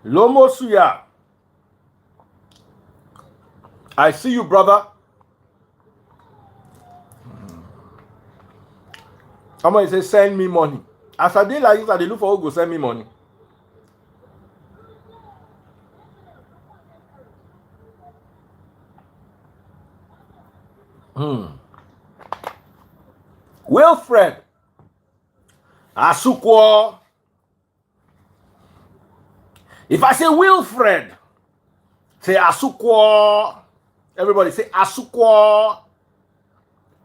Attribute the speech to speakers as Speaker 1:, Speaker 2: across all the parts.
Speaker 1: Lomo Suya. I see you, brother. Somebody say, send me money. As I did like this, I did look for who go send me money. Wilfred. Asukwo. If I say Wilfred, say Asukwo. Everybody say Asukwo.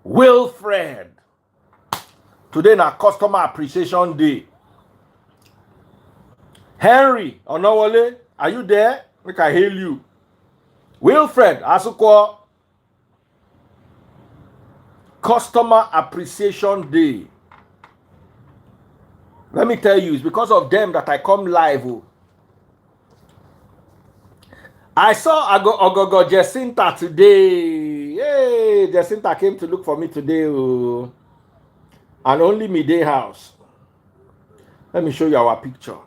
Speaker 1: Wilfred. Today na customer appreciation day. Henry Onowole, are you there? Make I hail you. Wilfred Asukwo. Customer appreciation day. Let me tell you, it's because of them that I come live. Oh. I saw Ogogo Jacinta today. Hey, Jacinta came to look for me today. Oh. And only me day house. Let me show you our picture.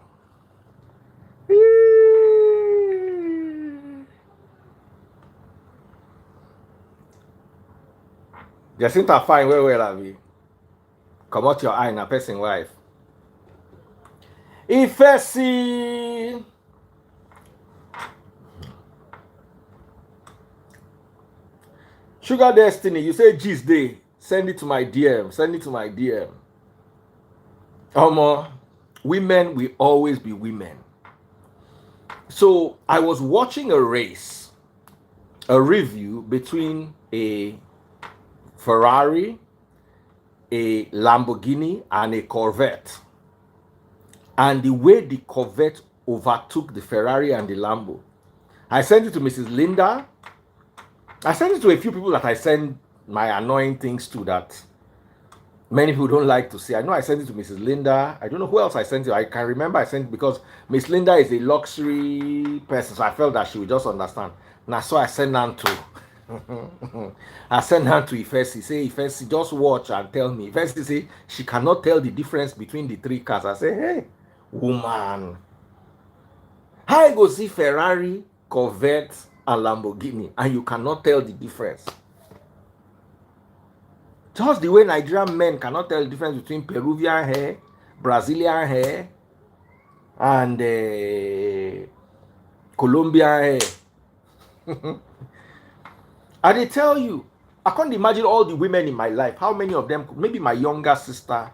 Speaker 1: Jacinta fine, well, have you? Come out your eye na person wife. Ifesi. Sugar Destiny, you say G's day. Send it to my DM. Send it to my DM. Women will always be women. So I was watching a race, a review between a Ferrari, a Lamborghini, and a Corvette. And the way the Corvette overtook the Ferrari and the Lambo. I sent it to Mrs. Linda. I sent it to a few people that I send my annoying things to that many people don't like to see. I know I sent it to Mrs. Linda. I don't know who else I sent it. I can remember I sent it because Miss Linda is a luxury person, so I felt that she would just understand. Now, so I sent her to I sent her to Ifesi. Say, Ifesi, just watch and tell me. Ifesi say she cannot tell the difference between the three cars. I say, hey, woman, how you go see Ferrari, Corvette, and Lamborghini, and you cannot tell the difference? Just the way Nigerian men cannot tell the difference between Peruvian hair, Brazilian hair, and Colombian hair. And they tell you, I can't imagine all the women in my life. How many of them, maybe my younger sister,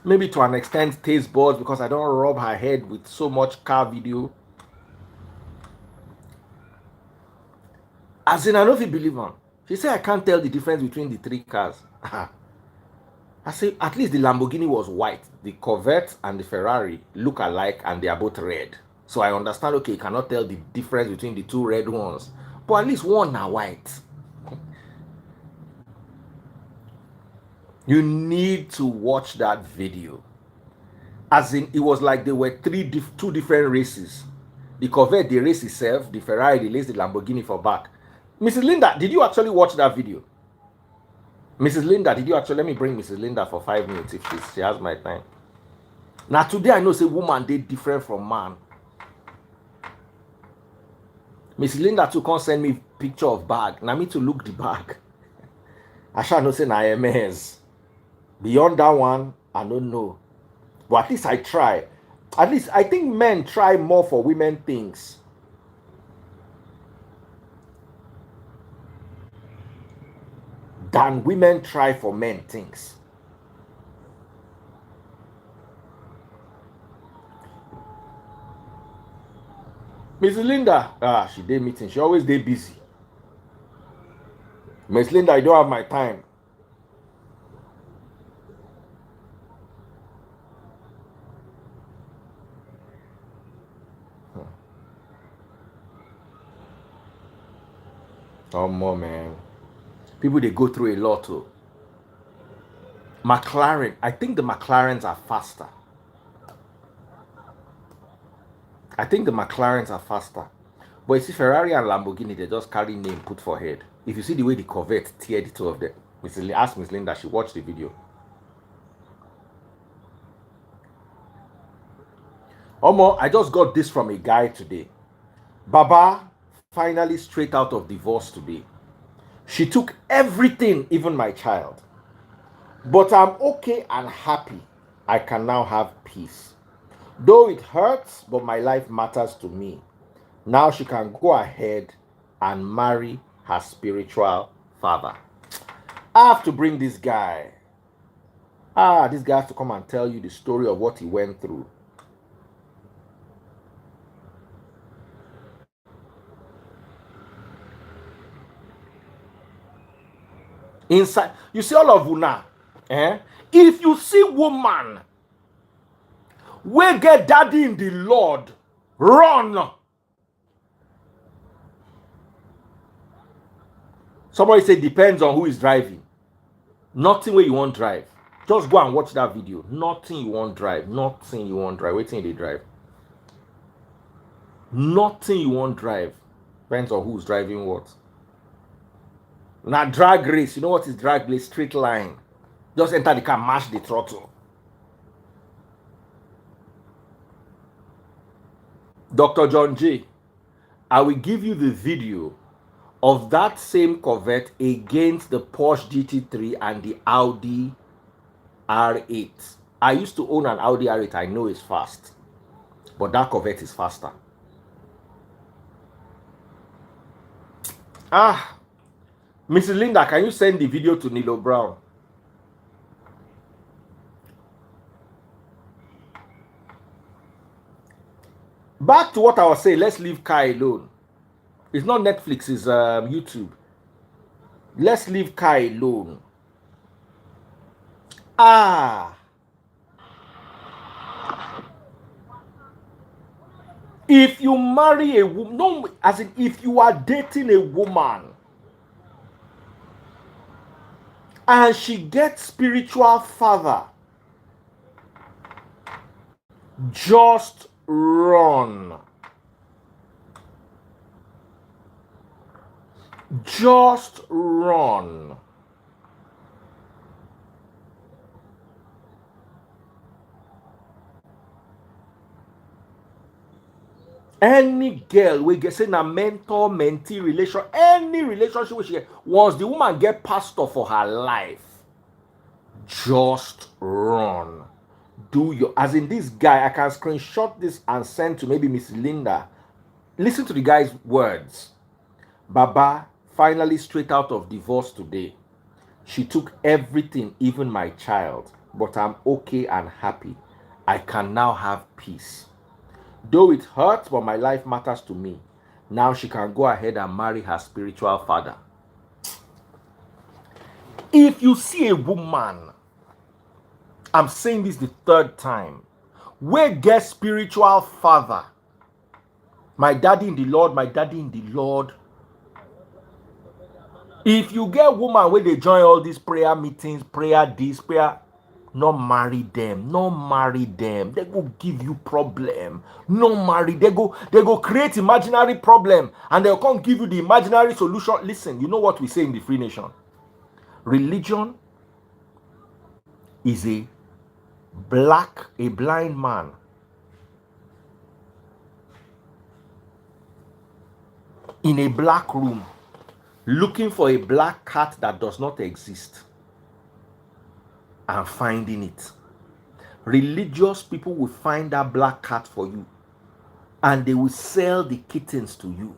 Speaker 1: maybe to an extent taste buds because I don't rub her head with so much car video. As in, I don't know if you believe on. She said, I can't tell the difference between the three cars. I say, at least the Lamborghini was white. The Corvette and the Ferrari look alike and they are both red. So I understand, okay, you cannot tell the difference between the two red ones. But at least one are white. You need to watch that video. As in, it was like there were two different races. The Corvette, the race itself. The Ferrari, the race the Lamborghini for back. Mrs. Linda, did you actually watch that video? Mrs. Linda, did you actually? Let me bring Mrs. Linda for 5 minutes if she has my time. Now today I know say woman they different from man. Mrs. Linda too can't send me picture of bag. Now me to look the bag. I shall not say na MS. Beyond that one, I don't know. But at least I try. At least I think men try more for women things. Than women try for men things. Mrs. Linda, she did meeting. She always did busy. Miss Linda, I don't have my time. Oh, more man. People they go through a lot too. McLaren, I think the McLarens are faster. But you see, Ferrari and Lamborghini, they just carry name put for head. If you see the way the Corvette teared the two of them, ask Miss Linda, she watched the video. Omo, I just got this from a guy today. Baba finally straight out of divorce today. She took everything, even my child. But I'm okay and happy. I can now have peace. Though it hurts, but my life matters to me. Now she can go ahead and marry her spiritual father. I have to bring this guy. This guy has to come and tell you the story of what he went through. Inside, you see all of una. If you see woman, we get daddy in the Lord, run. Somebody say depends on who is driving. Nothing where you won't drive. Just go and watch that video. Nothing you won't drive. Nothing you won't drive. Waiting they drive. Nothing you won't drive. Depends on who's driving what. Now drag race. You know what is drag race? Straight line. Just enter the car, mash the throttle. Dr. John J, I will give you the video of that same Corvette against the Porsche GT3 and the Audi R8. I used to own an Audi R8. I know it's fast, but that Corvette is faster. Mrs. Linda, can you send the video to Nilo Brown? Back to what I was saying, let's leave Kai alone. It's not Netflix, it's YouTube. Let's leave Kai alone. If you marry a woman, no, as in if you are dating a woman and she gets spiritual father, just run. Just run. Any girl we get say na mentor mentee relation, any relationship which she get, once the woman get pastor for her life, just run. Do your, as in this guy, I can screenshot this and send to maybe Miss Linda. Listen to the guy's words. Baba finally straight out of divorce today. She took everything, even my child, but I'm okay and happy. I can now have peace. Though it hurts, but my life matters to me. Now she can go ahead and marry her spiritual father. If you see a woman, I'm saying this the third time, where get spiritual father, my daddy in the Lord, my daddy in the Lord. If you get woman where they join all these prayer meetings, prayer this, prayer, not marry them, not marry them. They go give you problem. No marry, they go create imaginary problem and they'll come give you the imaginary solution. Listen, you know what we say in the Free Nation? Religion is a blind man in a black room looking for a black cat that does not exist and finding it. Religious people will find that black cat for you and they will sell the kittens to you.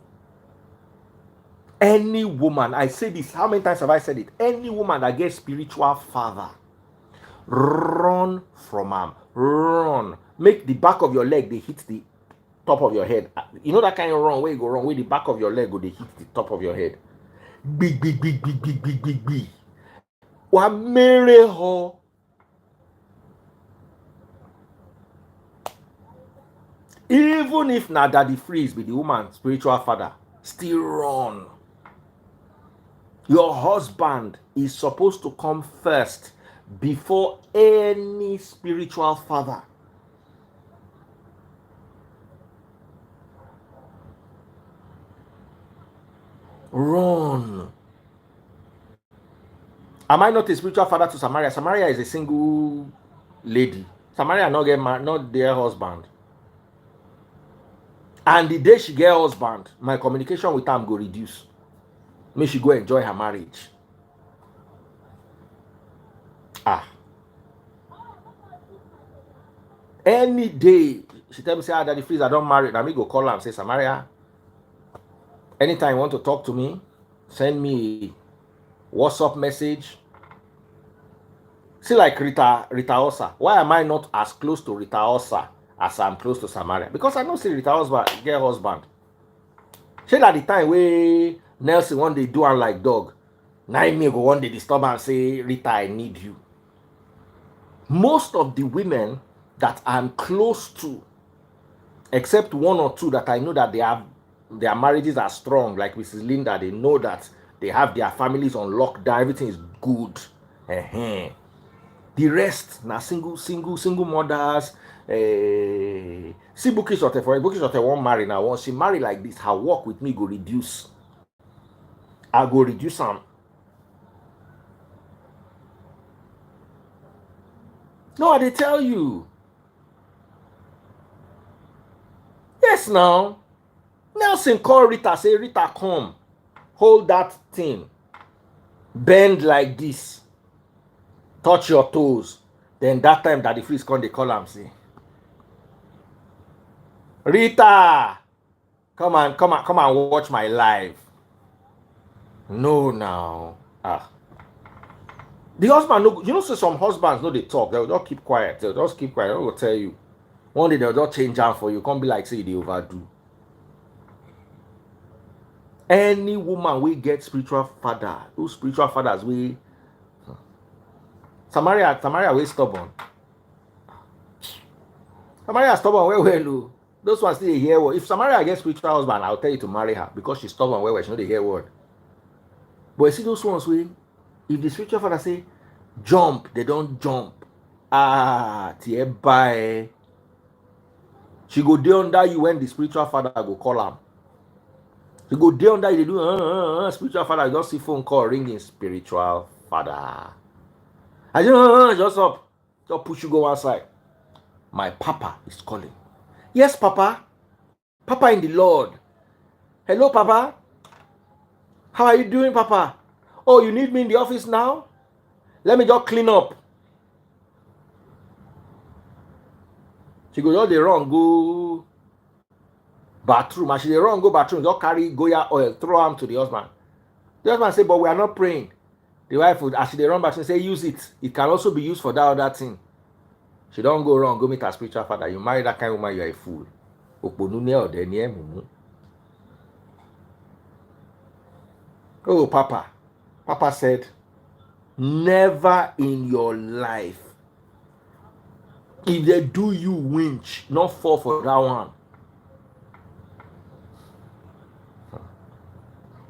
Speaker 1: Any woman, I say this, how many times have I said it? Any woman that gets spiritual father, run from him. Run. Make the back of your leg, they hit the top of your head. You know that kind of run where you go wrong, where the back of your leg go, they hit the top of your head. Big. Wa mere ho. Even if na daddy freeze be the woman spiritual father, still run. Your husband is supposed to come first before any spiritual father. Run. Am I not a spiritual father to Samaria? Samaria is a single lady. Samaria not get married, not their husband. And the day she get husband, my communication with am go reduce. Make she go enjoy her marriage. Any day she tell me say, daddy, please, I don't marry. Now me go call her and say, Samaria, anytime you want to talk to me, send me a WhatsApp message. See, like Rita Osa. Why am I not as close to Rita Osa as I'm close to Samaria? Because I know see Rita Osa get husband. Say that the time where Nelson one day do am like dog. Now me go one day disturb and say, Rita, I need you. Most of the women that I'm close to, except one or two that I know that their marriages are strong, like Mrs. Linda, they know that they have their families on lockdown, everything is good. The rest na single mothers. See Bukky Sote, for Bukky Sote won't marry now. Once she marry like this, her work with me go reduce. I go reduce some. No, I dey tell you. Yes, now. Nelson call Rita, say, Rita, come. Hold that thing. Bend like this. Touch your toes. Then that time Daddy Freeze come, they call am say, Rita, come and watch my live. No, now. The husband, no, you know, so some husbands know they talk. They'll just keep quiet. They'll just keep quiet. I will tell you. One day they'll just change out for you. Can't be like, say, they overdo. Any woman will get spiritual father. Those spiritual fathers will. Samaria will stubborn. Samaria stubborn well. Those ones still hear word. If Samaria gets spiritual husband, I'll tell you to marry her because she's stubborn well. She know they hear word. But you see those ones where, if the spiritual father say jump, they don't jump. Tie bye. She go dey under you when the spiritual father go call am. She go dey under you, they do spiritual father, just see phone call ringing, spiritual father. I just up, just push you go one side. My papa is calling. Yes, Papa. Papa in the Lord. Hello, Papa. How are you doing, Papa? Oh, you need me in the office now? Let me just clean up. She goes, oh, they wrong, go bathroom. And she dey run go bathroom, just carry Goya oil, throw am to the husband. The husband say, but we are not praying. The wife would, as she dey run bathroom, say, use it. It can also be used for that other thing. She don't go wrong, go meet her spiritual father. You marry that kind of woman, you are a fool. Oh, Papa. Papa said, never in your life, if they do you winch, not fall for that one.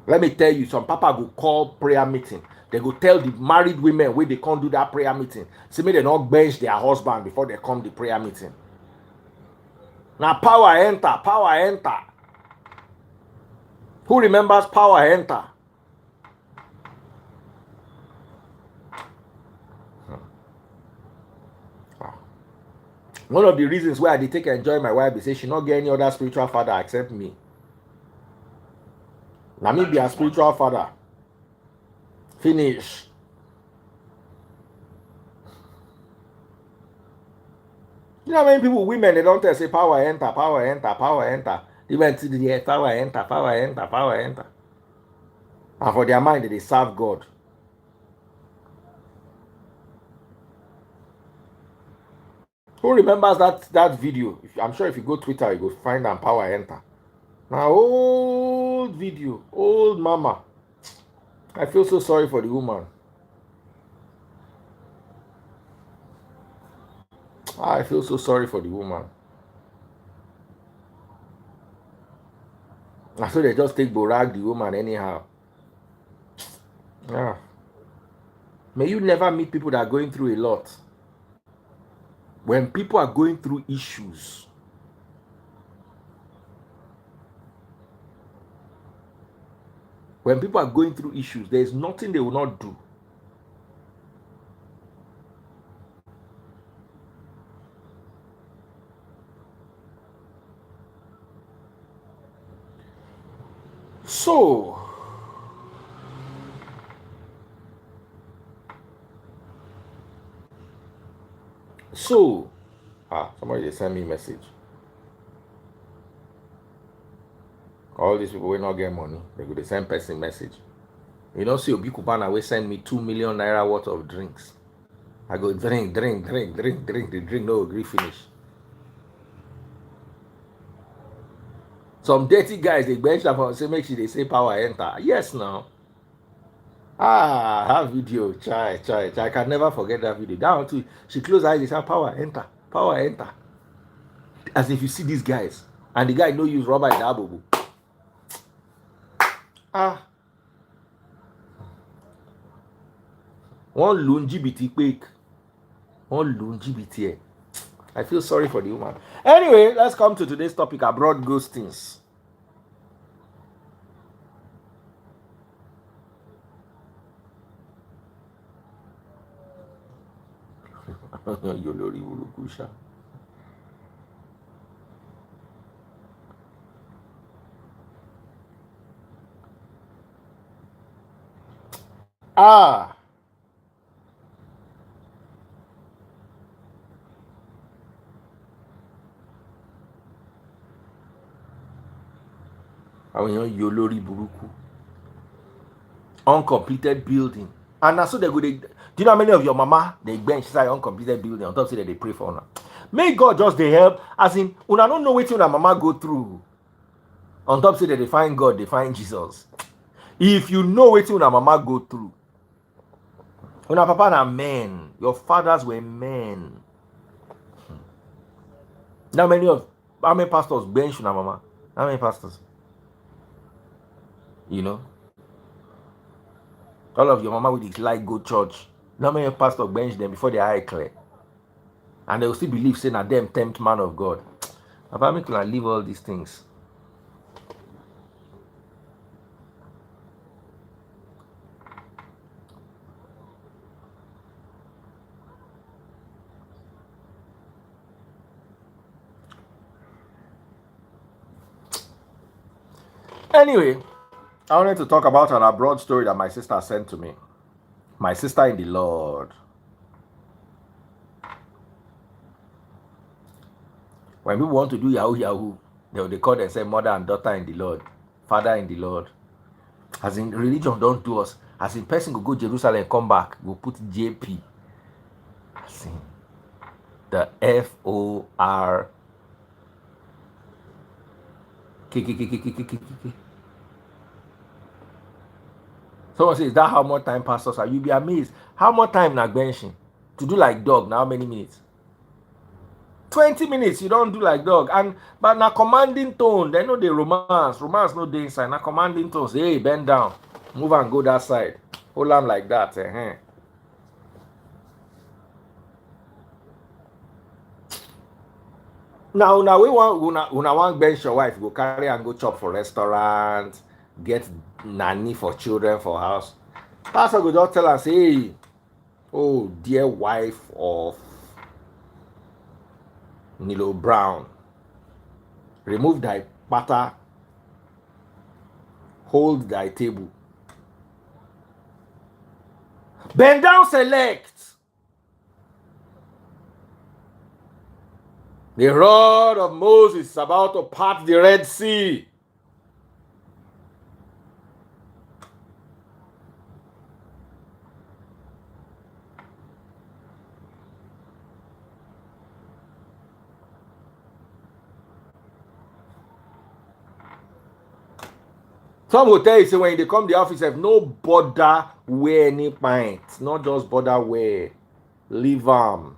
Speaker 1: Let me tell you, some papa go call prayer meeting. They go tell the married women where they can't do that prayer meeting. See me, they not bench their husband before they come the prayer meeting. Now power enter, power enter. Who remembers power enter? One of the reasons why I did take enjoy my wife is say she not get any other spiritual father except me. Now me be a spiritual father. Finish. You know how many people, women, they don't tell say power enter, power enter, power enter. They went to the power enter, power enter, power enter. And for their mind, they serve God. Who remembers that video? I'm sure if you go Twitter, you go find them power enter. Now old video, old mama. I feel so sorry for the woman. I feel so sorry for the woman. And so they just take borag the woman anyhow. Yeah. May you never meet people that are going through a lot. When people are going through issues, there is nothing they will not do. So, somebody they send me a message. All these people will not get money. They go the same person message. You know, see Obi Kubana will send me 2 million naira worth of drinks. I go drink, the drink no agree finish. Some dirty guys they bench up and say make sure they say power enter. Yes now. That video, try. I can never forget that video. Down to she closed her eyes, they say power enter. As if you see these guys, and the guy no use rubber in that bobo. One loan GBT quick. One loan GBT. I feel sorry for the woman. Anyway, let's come to today's topic: abroad ghostings. Yolori Urukusha. Àwọn èèyàn yọ lórí burúkú. Uncompleted building. And so they go, do you know how many of your mama they bench inside uncompleted building on top say that they pray for her? May God just they help, as in, una don't know what una mama go through. On top say that they find God, they find Jesus. If you know what una mama go through, una papa na men, your fathers were men. How many pastors bench una mama? How many pastors? You know? All of your mama with this like go church. How many pastors bench them before their eye clear? And they will still believe saying that them tempt man of God. Papa make una leave all these things. Anyway, I wanted to talk about an abroad story that my sister sent to me. My sister in the Lord. When people want to do Yahoo, they call themselves mother and daughter in the Lord, father in the Lord. As in religion don't do us. As in person go Jerusalem and come back, go put JP. As in the FOR. Someone says, is that how much time pastors are? You'll be amazed. How much time na benching? To do like dog, now how many minutes? 20 minutes, you don't do like dog. But na commanding tone, they know the romance. Romance no dey inside. Na commanding tone. Say, hey, bend down. Move and go that side. Hold on like that. Now we want bench your wife, go carry and go chop for restaurant, get nanny for children for house. Pastor go just tell us, hey, oh dear wife of Nilo Brown, remove thy butter, hold thy table, bend down, select. The rod of Moses is about to part the Red Sea. Some will tell you, say when they come to the office, have no bother wear any pint, not just bother wear, leave them.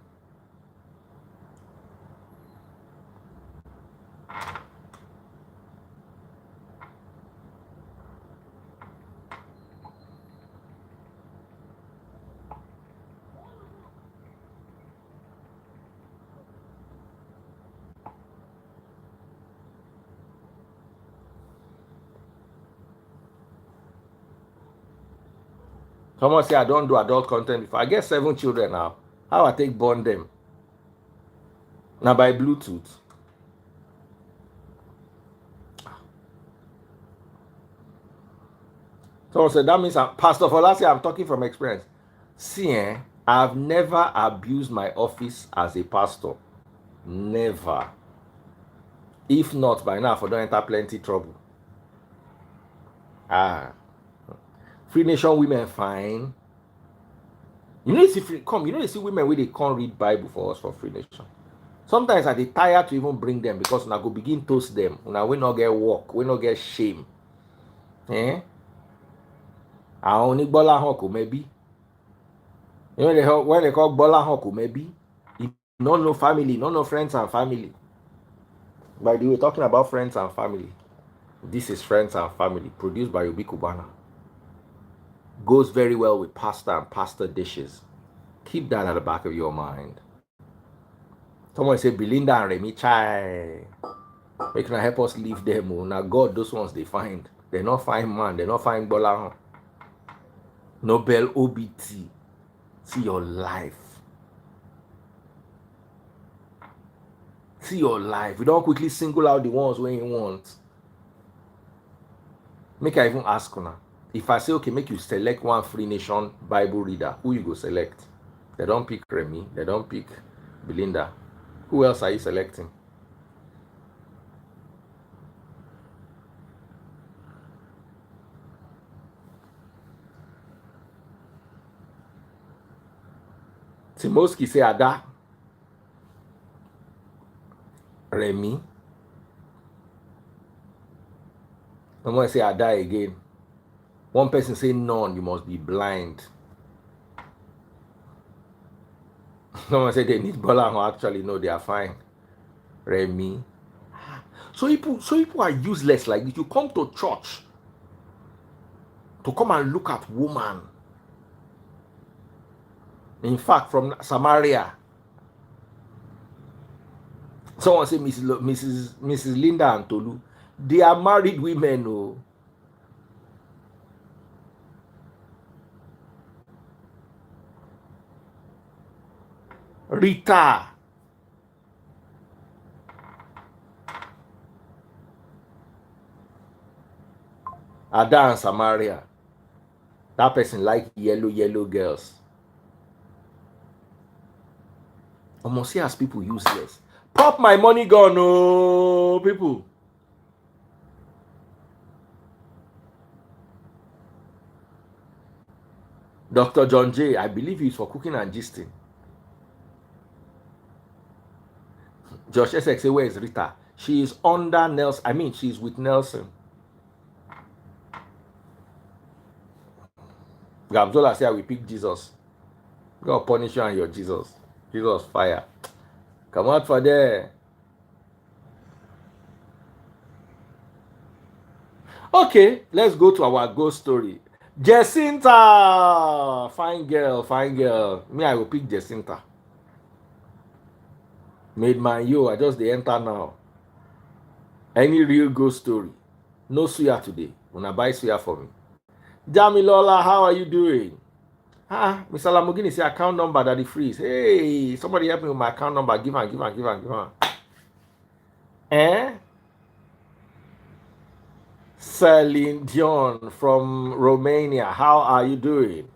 Speaker 1: Someone say I don't do adult content before. I get 7 children now. How I take born them? Now by Bluetooth. Someone said, that means Pastor Folasi, I'm talking from experience. See, I've never abused my office as a pastor. Never. If not, by now, I don't enter plenty trouble. Free Nation women fine. You know, you see women where they can't read Bible for us for Free Nation. Sometimes I dey tired to even bring them because una go begin toast them. Una we not get work, we not get shame. Àwọn onígbọ́lá hàn kò mẹ́bí. When they call Bola hàn kò mẹ́bí, no family, no friends and family. By the way, talking about friends and family, this is Friends and Family, produced by Obi Kubana. Goes very well with pasta and pasta dishes. Keep that at the back of your mind. Someone say Belinda and Remy Chai. They can help us leave them. Now God, those ones they find. They not find man. They not find Bola. Nobel OBT. See your life. See your life. We don't quickly single out the ones where you want. Make I even ask now. If I say, okay, make you select one Free Nation Bible reader, who you go select? They don't pick Remy. They don't pick Belinda. Who else are you selecting? Timoski say Ada. Remy. Someone say Ada again. One person say none, you must be blind. Someone say they need Bola who actually know they are fine. Remy. So people are useless like this. You come to church to come and look at woman. In fact, from Samaria. Someone say Mrs. Linda and Tolu. They are married women. Oh. Rita. Ada and Samaria. That person like yellow girls. Almost see as people useless. Pop my money gone, oh people. Dr. John J, I believe he's for cooking and gisting. Josh Essex say, where is Rita? She is under Nelson. I mean, she's with Nelson. Gamzola say, I will pick Jesus. God punish you and your Jesus. Jesus fire. Come out for there. Okay, let's go to our ghost story. Jacinta! Fine girl, fine girl. Me, I will pick Jacinta. Made my yo, I just the enter now. Any real ghost story? No suya today. Una buy suya for me. Damilola, how are you doing? Mr. Lamborghini say account number that he freeze. Hey, somebody help me with my account number. Give on. Celine Dion from Romania. How are you doing?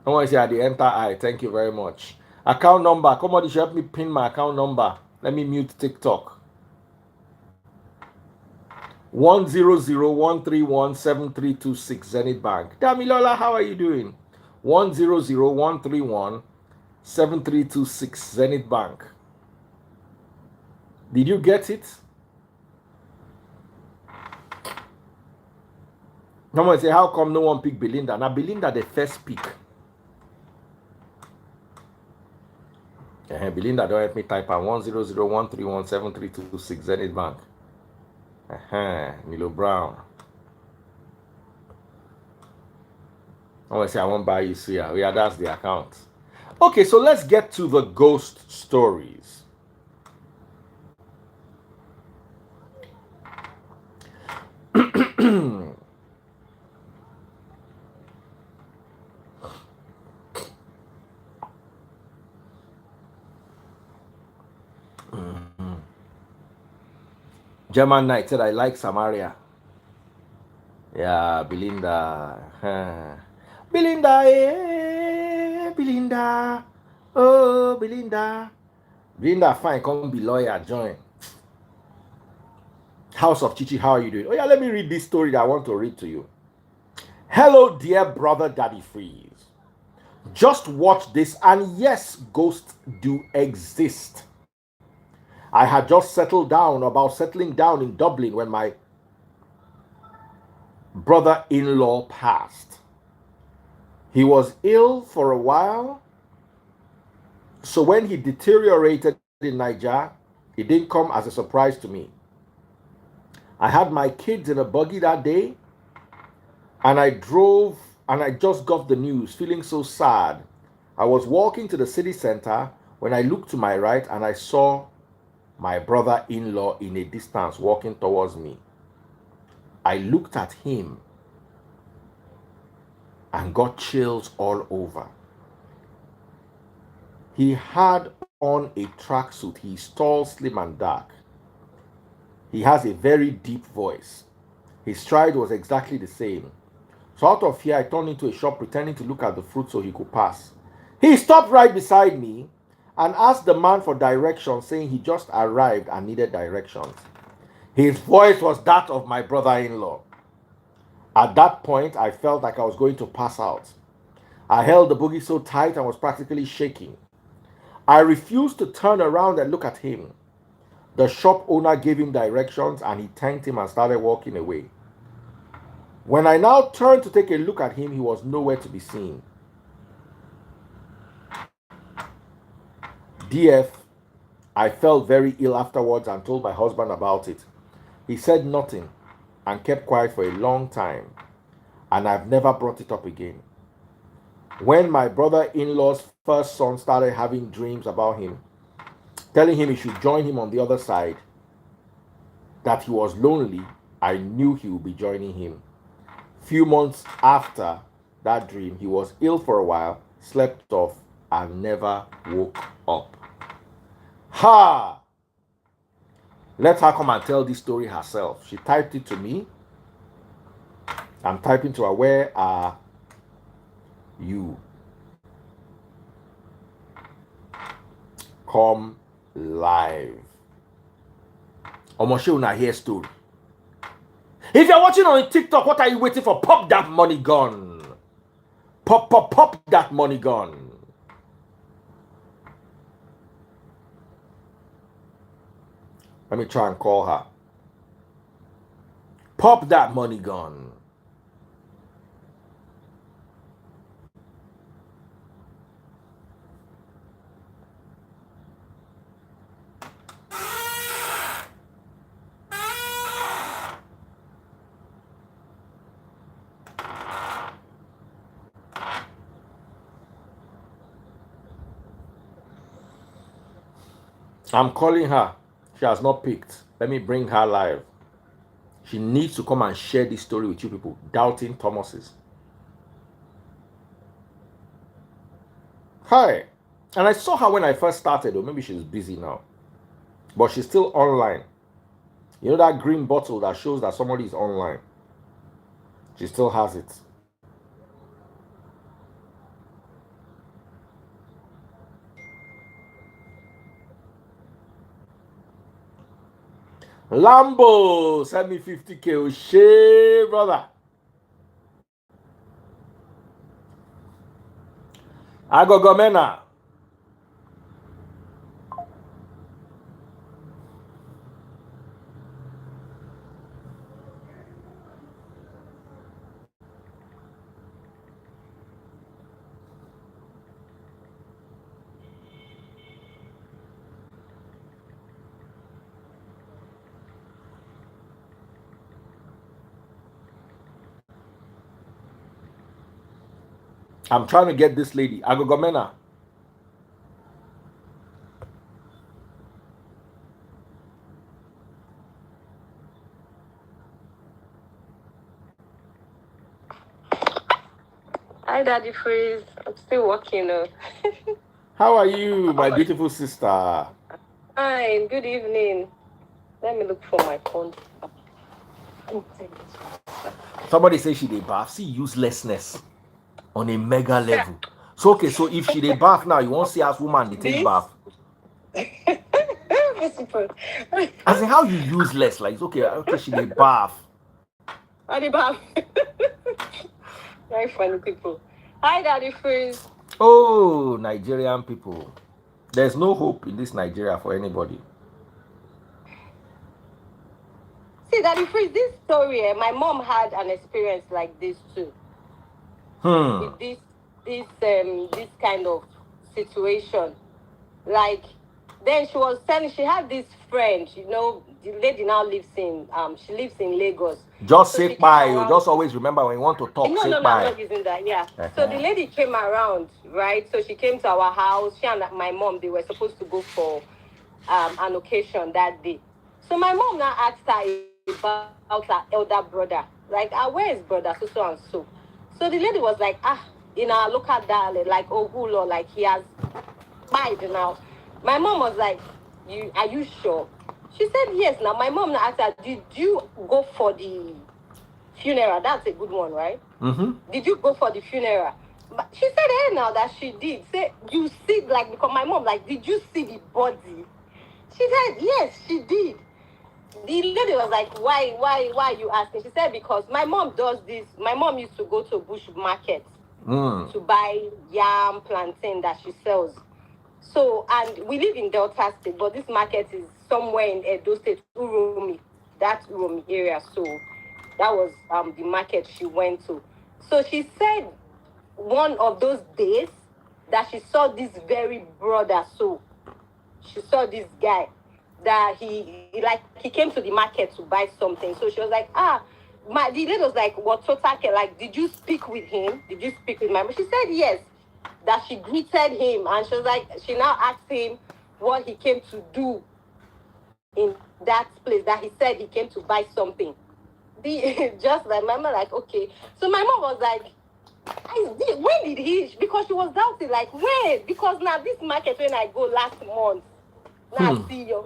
Speaker 1: I want to say at the enter eye. Thank you very much. Account number. Come on, you should help me pin my account number. Let me mute TikTok. 100-131-7326 Zenith Bank. Damilola, how are you doing? 100-131-7326 Zenith Bank. Did you get it? Someone say, how come no one pick Belinda? Now Belinda the first pick. Belinda don't help me type on 100-131-7326 Zenith Bank. Milo Brown. I want to say I won't buy you suya. Yeah, that's the account. Okay, so let's get to the ghost stories. German Knight said, I like Samaria. Yeah, Belinda. Belinda, Belinda. Oh, Belinda. Belinda, fine, come be lawyer, join. House of Chichi, how are you doing? Oh, yeah, let me read this story that I want to read to you. Hello, dear brother Daddy Freeze. Just watch this, and yes, ghosts do exist. I had just settling down in Dublin when my brother in law passed. He was ill for a while, so when he deteriorated in Niger, it didn't come as a surprise to me. I had my kids in a buggy that day, and I drove and I just got the news, feeling so sad. I was walking to the city center when I looked to my right and I saw my brother in law in a distance walking towards me. I looked at him and got chills all over. He had on a tracksuit. He's tall, slim, and dark. He has a very deep voice. His stride was exactly the same. So out of fear, I turned into a shop pretending to look at the fruit so he could pass. He stopped right beside me and asked the man for directions, saying he just arrived and needed directions. His voice was that of my brother-in-law. At that point, I felt like I was going to pass out. I held the boogie so tight and was practically shaking. I refused to turn around and look at him. The shop owner gave him directions and he thanked him and started walking away. When I now turned to take a look at him, he was nowhere to be seen. DF, I felt very ill afterwards and told my husband about it. He said nothing and kept quiet for a long time, and I've never brought it up again. When my brother-in-law's first son started having dreams about him, telling him he should join him on the other side, that he was lonely, I knew he would be joining him. Few months after that dream, he was ill for a while, slept off, and never woke up. Ha! Let her come and tell this story herself. She typed it to me. I'm typing to her, where are you? Come live. Omoshe una hear story. If you're watching on TikTok, what are you waiting for? Pop that money gun. Pop that money gun. Let me try and call her. Pop that money gun. I'm calling her. She has not picked. Let me bring her live. She needs to come and share this story with you people. Doubting Thomases. Hi. And I saw her when I first started, or maybe she's busy now. But she's still online. You know that green bottle that shows that somebody is online? She still has it. Lambo, send me 50K. O'Shea, brother. Agogomena. I'm trying to get this lady. Agogomena.
Speaker 2: Hi, Daddy Freeze. I'm still working.
Speaker 1: How are you, my beautiful sister?
Speaker 2: Fine. Good evening. Let me look for my phone.
Speaker 1: Somebody say she dey bath. See uselessness on a mega level. So okay, so if she dey bath now, you won't see as woman they take
Speaker 2: This?
Speaker 1: bath. As in how you useless, like it's okay, she dey bath.
Speaker 2: Alibaba. Very funny people. Hi, Daddy Freeze.
Speaker 1: Oh, Nigerian people. There's no hope in this Nigeria for anybody.
Speaker 2: See, Daddy Freeze, this story, my mom had an experience like this too. With this kind of situation. Like, then she was telling, she had this friend, the lady now lives she lives in Lagos.
Speaker 1: Just
Speaker 2: So
Speaker 1: say
Speaker 2: she came
Speaker 1: bye. You
Speaker 2: around.
Speaker 1: just always remember when you want to talk,
Speaker 2: No,
Speaker 1: say
Speaker 2: no, no, I'm
Speaker 1: bye.
Speaker 2: not using that. Yeah. So the lady came around, right? So she came to our house. She and my mom, they were supposed to go for an occasion that day. So my mom now asked her about her elder brother. Like, where is brother so so and so? So the lady was like, in our local dialect, like Ogulo, like he has died now. My mom was like, are you sure? She said yes. Now my mom now asked her, did you go for the funeral? That's a good one, right?
Speaker 1: Mm-hmm.
Speaker 2: Did you go for the funeral? But she said, hey, now that she did. Say, you see, like, because my mom, like, did you see the body? She said, yes, she did. The lady was like, why are you asking? She said, because my mom does this. My mom used to go to bush market to buy yam, plantain that she sells. So, and we live in Delta State, but this market is somewhere in Edo State, that Uromi area. So that was the market she went to. So she said one of those days that she saw this very brother. So she saw this guy that he came to the market to buy something. So she was like, the lady was like, what total care? Like, did you speak with him? Did you speak with my mom? She said yes. That she greeted him, and she was like, she now asked him what he came to do in that place. That he said he came to buy something. Just like my mom, like, okay. So my mom was like, when did he? Because she was doubting, like, when? Because now this market when I go last month, now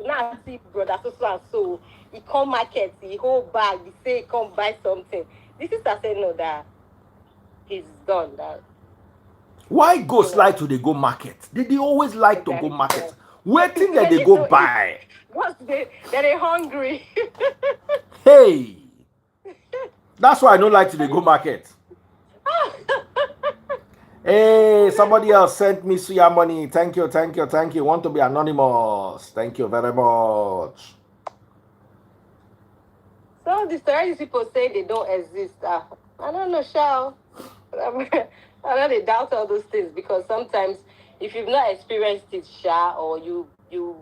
Speaker 2: I see brother so and so. He come market, he hold bag, he say come buy something. This is I said no that he's done that.
Speaker 1: Why ghosts like to they go market? They always like to go market. Waiting that they go buy.
Speaker 2: What's they're hungry.
Speaker 1: Hey, that's why I don't like to they go market. Hey, somebody else sent me suya money. Thank you, thank you, thank you. Want to be anonymous? Thank you very much.
Speaker 2: Some of the stories people say they don't exist. I don't know, Shao. I know they doubt all those things because sometimes if you've not experienced it, Sha, or you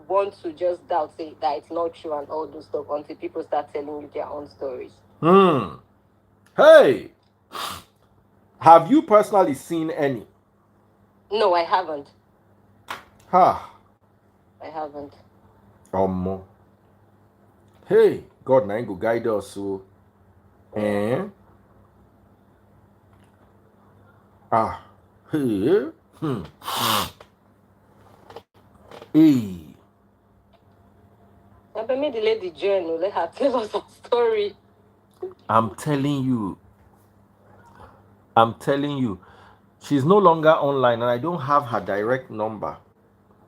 Speaker 2: want to just doubt it that it's not true and all those stuff until people start telling you their own stories.
Speaker 1: Hey, have you personally seen any?
Speaker 2: No, I haven't.
Speaker 1: Ha.
Speaker 2: I haven't.
Speaker 1: Hey, God na go guide us so. Eh? Hey. Hey.
Speaker 2: I bet me the lady join. Let her tell us a story.
Speaker 1: I'm telling you. She's no longer online and I don't have her direct number.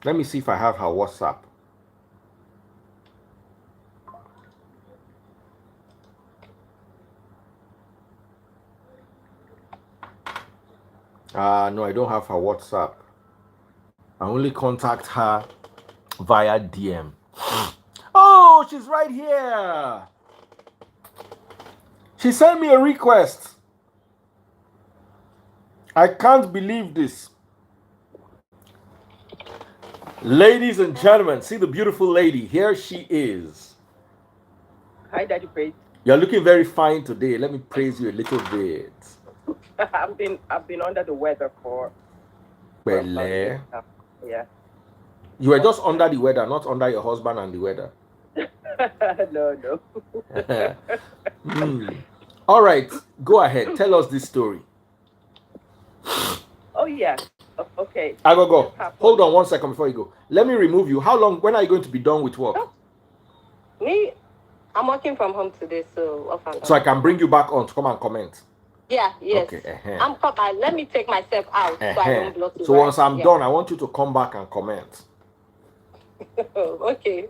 Speaker 1: Let me see if I have her WhatsApp. No, I don't have her WhatsApp. I only contact her via DM. Oh, she's right here. She sent me a request. I can't believe this. Ladies and gentlemen, see the beautiful lady. Here she is.
Speaker 3: Hi, Daddy Praise.
Speaker 1: You're looking very fine today. Let me praise you a little bit.
Speaker 3: I've been under the weather for about a week now. Yeah.
Speaker 1: You were just under the weather, not under your husband and the weather.
Speaker 3: No.
Speaker 1: All right, go ahead. Tell us this story.
Speaker 3: Oh yeah. Okay.
Speaker 1: I go. Hold on 1 second before you go. Let me remove you. How long? When are you going to be done with work?
Speaker 2: Me, I'm working from home today, so off and
Speaker 1: So I
Speaker 2: on.
Speaker 1: can bring you back on to come and comment.
Speaker 2: Yeah, yes.
Speaker 1: Okay.
Speaker 2: I'm come. Let me take myself out so I don't block you.
Speaker 1: So
Speaker 2: Right?
Speaker 1: once I'm
Speaker 2: Yeah.
Speaker 1: done, I want you to come back and comment.
Speaker 2: Okay.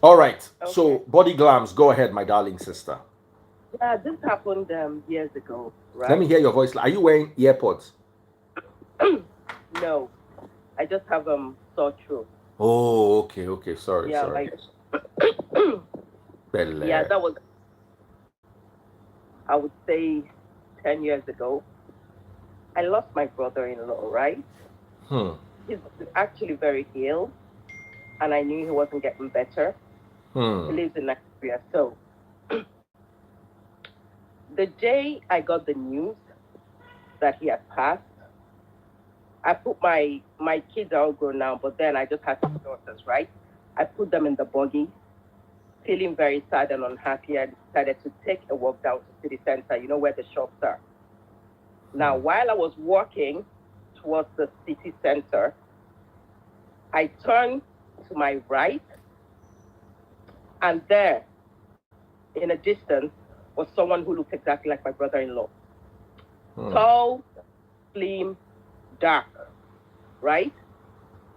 Speaker 1: All right.
Speaker 3: Okay.
Speaker 1: So body glams, go ahead, my darling sister.
Speaker 3: Yeah, this happened years ago, right?
Speaker 1: Let me hear your voice. Are you wearing earpods?
Speaker 3: No, I just have sore throat.
Speaker 1: Oh, okay. Sorry.
Speaker 3: Yeah, like
Speaker 1: Belle.
Speaker 3: yeah, that was, I would say, 10 years ago. I lost my brother-in-law, right? He's actually very ill, and I knew he wasn't getting better. He lives in Nigeria, so the day I got the news that he had passed, I put my kids are all grown now, but then I just had two daughters, right? I put them in the buggy, feeling very sad and unhappy. I decided to take a walk down to city center, you know where the shops are. Now, while I was walking towards the city center, I turned to my right, and there, in a distance, was someone who looked exactly like my brother-in-law. Tall, slim, dark, right?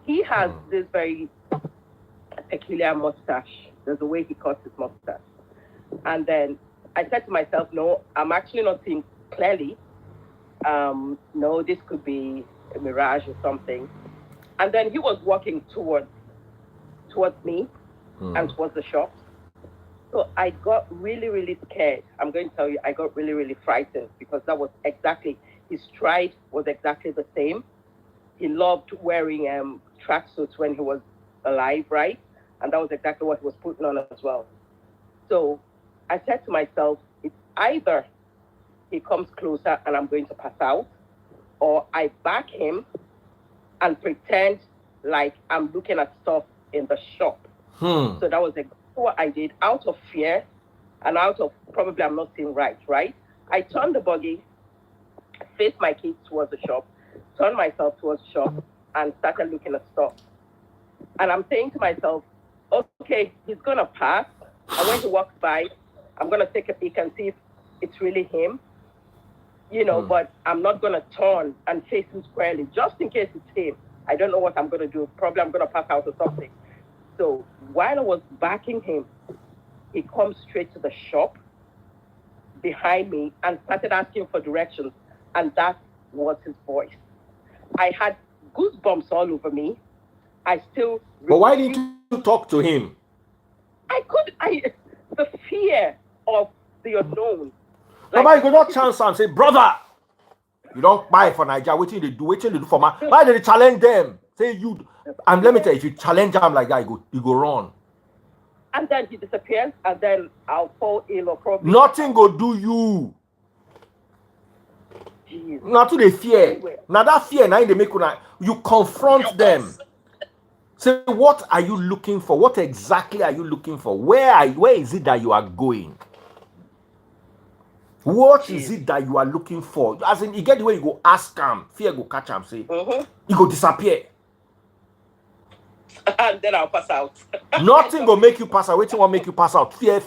Speaker 3: He has this very peculiar mustache. There's a way he cuts his mustache. And then I said to myself, no, I'm actually not seeing clearly. No, this could be a mirage or something. And then he was walking towards me and towards the shops. So I got really, really scared. I'm going to tell you, I got really, really frightened because that was exactly, his stride was exactly the same. He loved wearing tracksuits when he was alive, right? And that was exactly what he was putting on as well. So I said to myself, it's either he comes closer and I'm going to pass out, or I back him and pretend like I'm looking at stuff in the shop. So that was exactly what I did out of fear and out of probably I'm not seeing right? I turned the buggy, faced my kids towards the shop, turned myself towards the shop, and started looking at stuff. And I'm saying to myself, okay, he's going to pass. And when he walks by, I'm going to take a peek and see if it's really him. But I'm not going to turn and face him squarely, just in case it's him. I don't know what I'm going to do. Probably I'm going to pass out or something. So while I was backing him, he comes straight to the shop behind me and started asking for directions. And that was his voice. I had goosebumps all over me. I still...
Speaker 1: But why didn't you talk to him?
Speaker 3: The fear of the unknown.
Speaker 1: Baba, you could not chance and say, brother, you don't buy for Nigeria. What they do for my? Why did they challenge them? Say you, and let me tell you, if you challenge them like that, you go run.
Speaker 3: And then he disappears, and then I'll fall ill or probably
Speaker 1: nothing go do you.
Speaker 3: Jeez.
Speaker 1: Not to the fear. Now that fear, now they make you confront them. Say, what are you looking for? What exactly are you looking for? Where is it that you are going? What is it that you are looking for? As in, you get the way you go ask him, fear go catch him, say, you go disappear.
Speaker 3: And then I'll pass out.
Speaker 1: Nothing go make you pass out. Waiting will make you pass out. Fear.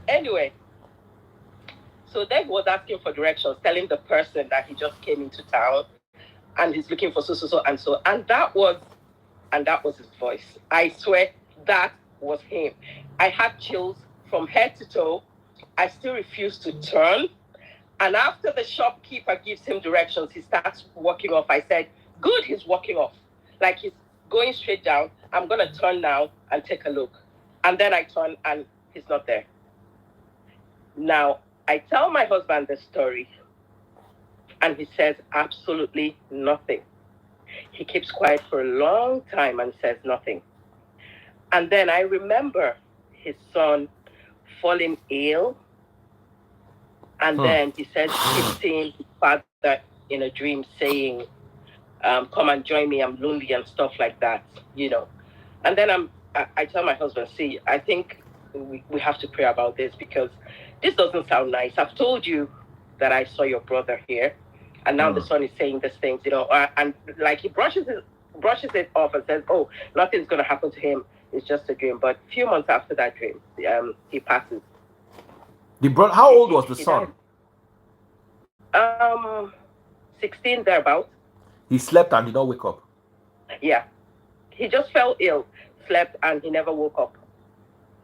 Speaker 3: Anyway, so then he was asking for directions, telling the person that he just came into town and he's looking for so. And that was his voice. I swear that was him. I had chills from head to toe. I still refused to turn. And after the shopkeeper gives him directions, he starts walking off. I said, good, he's walking off. Like he's going straight down. I'm going to turn now and take a look. And then I turn and he's not there. Now, I tell my husband the story and he says absolutely nothing. He keeps quiet for a long time and says nothing. And then I remember his son falling ill. And then he said he keeps seeing his father in a dream saying, come and join me, I'm lonely and stuff like that, And then I tell my husband, see, I think we have to pray about this because this doesn't sound nice. I've told you that I saw your brother here. And now the son is saying these things, and like he brushes it off and says, "Oh, nothing's going to happen to him. It's just a dream." But a few months after that dream, he passes.
Speaker 1: How old was the son?
Speaker 3: 16 thereabouts.
Speaker 1: He slept and did not wake up.
Speaker 3: Yeah, he just fell ill, slept, and he never woke up.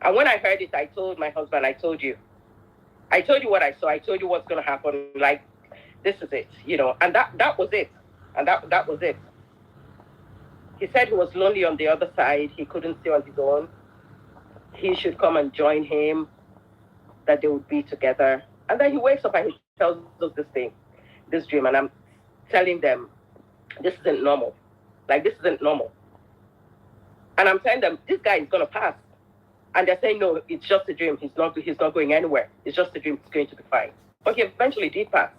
Speaker 3: And when I heard it, I told my husband, I told you what I saw. I told you what's going to happen. Like, this is it, and that was it. And that was it. He said he was lonely on the other side. He couldn't stay on his own. He should come and join him, that they would be together. And then he wakes up and he tells us this dream. And I'm telling them, this isn't normal. Like, this isn't normal. And I'm telling them, this guy is going to pass. And they're saying, no, it's just a dream. He's not going anywhere. It's just a dream. It's going to be fine. But he eventually did pass.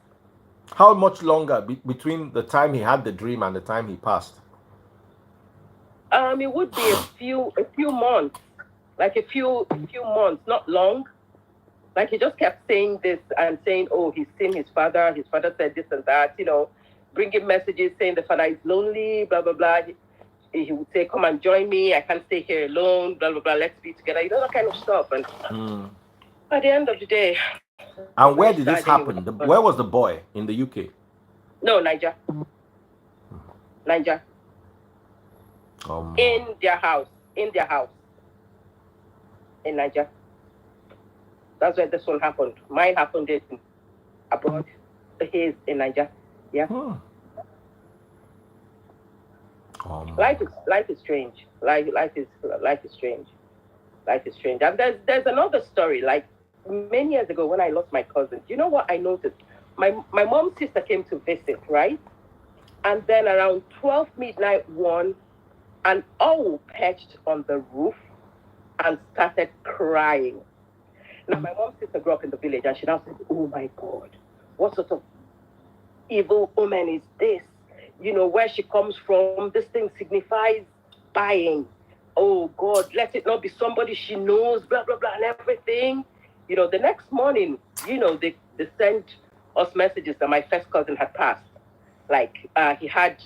Speaker 1: How much longer between the time he had the dream and the time he passed?
Speaker 3: It would be a few months, like a few months, not long. Like, he just kept saying this and saying, oh, he's seen his father. His father said this and that, bringing messages saying the father is lonely, blah, blah, blah. He would say, come and join me. I can't stay here alone, blah, blah, blah. Let's be together. That kind of stuff. And at the end of the day.
Speaker 1: And where did this happen? Where was the boy? In the UK?
Speaker 3: No, Niger. In their house. In Niger. That's where this one happened. Mine happened in abroad. His in Niger. Yeah. Life is strange. Life is strange. Life is strange. And there's another story. Like, many years ago when I lost my cousin, you know what I noticed? My mom's sister came to visit, right? And then around 12 midnight, an owl perched on the roof and started crying. Now, my mom's sister grew up in the village, and she now said, oh my God, what sort of evil omen is this? Where she comes from, this thing signifies buying. Oh God, let it not be somebody she knows, blah, blah, blah, and everything. The next morning, they sent us messages that my first cousin had passed. Like, he had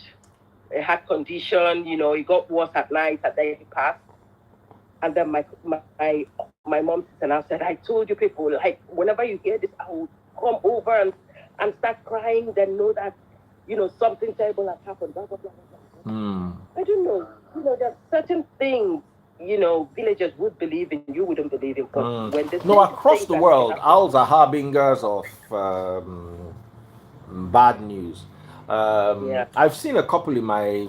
Speaker 3: a heart condition, he got worse at night, and then he passed. And then my mom sister now said, I told you people, like, whenever you hear this, I will come over and start crying, then know that, something terrible has happened, blah, blah, blah, blah. I don't know. There are certain things, villagers would believe in, you wouldn't believe in. But when
Speaker 1: across the world, owls are harbingers of bad news. I've seen a couple in my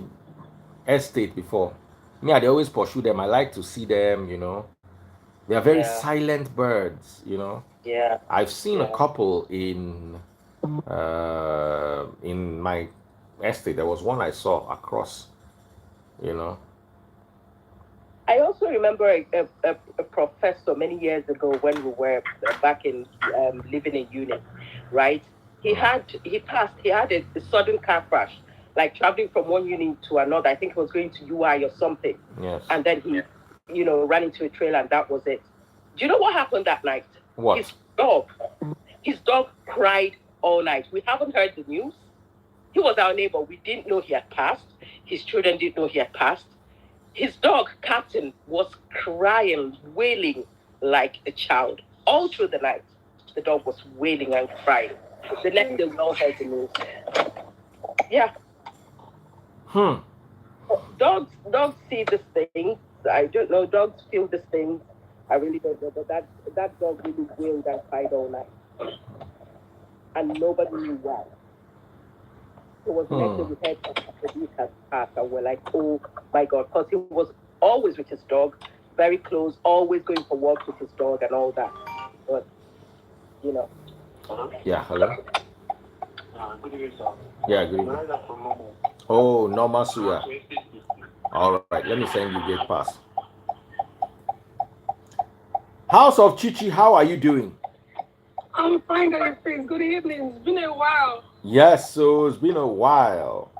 Speaker 1: estate before. Yeah, they always pursue them. I like to see them, They are very silent birds,
Speaker 3: Yeah.
Speaker 1: I've seen a couple in my estate. There was one I saw across,
Speaker 3: I also remember a professor many years ago when we were back in living in uni, right? He had a sudden car crash, like traveling from one uni to another. I think he was going to UI or something.
Speaker 1: Yes.
Speaker 3: And then he, ran into a trailer, and that was it. Do you know what happened that night?
Speaker 1: What?
Speaker 3: His dog cried all night. We haven't heard the news. He was our neighbor. We didn't know he had passed. His children didn't know he had passed. His dog, Captain, was crying, wailing like a child. All through the night, the dog was wailing and crying. The next day, we all heard the news. Yeah. Dogs see these things. I don't know. Dogs feel these things. I really don't know. But that dog really wailed and cried all night. And nobody knew why. So it was the next day we heard that the week has passed, and we're like, oh my God, because he was always with his dog, very close, always going for walks with his dog and all that. But,
Speaker 1: Yeah, hello?
Speaker 4: Good evening, sir.
Speaker 1: Yeah, good evening. Oh, normal Suya. All right, let me send you gate pass. House of Chichi, how are you doing?
Speaker 5: I'm fine, friends. Good evening. It's been a while.
Speaker 1: Yes, so it's been a while.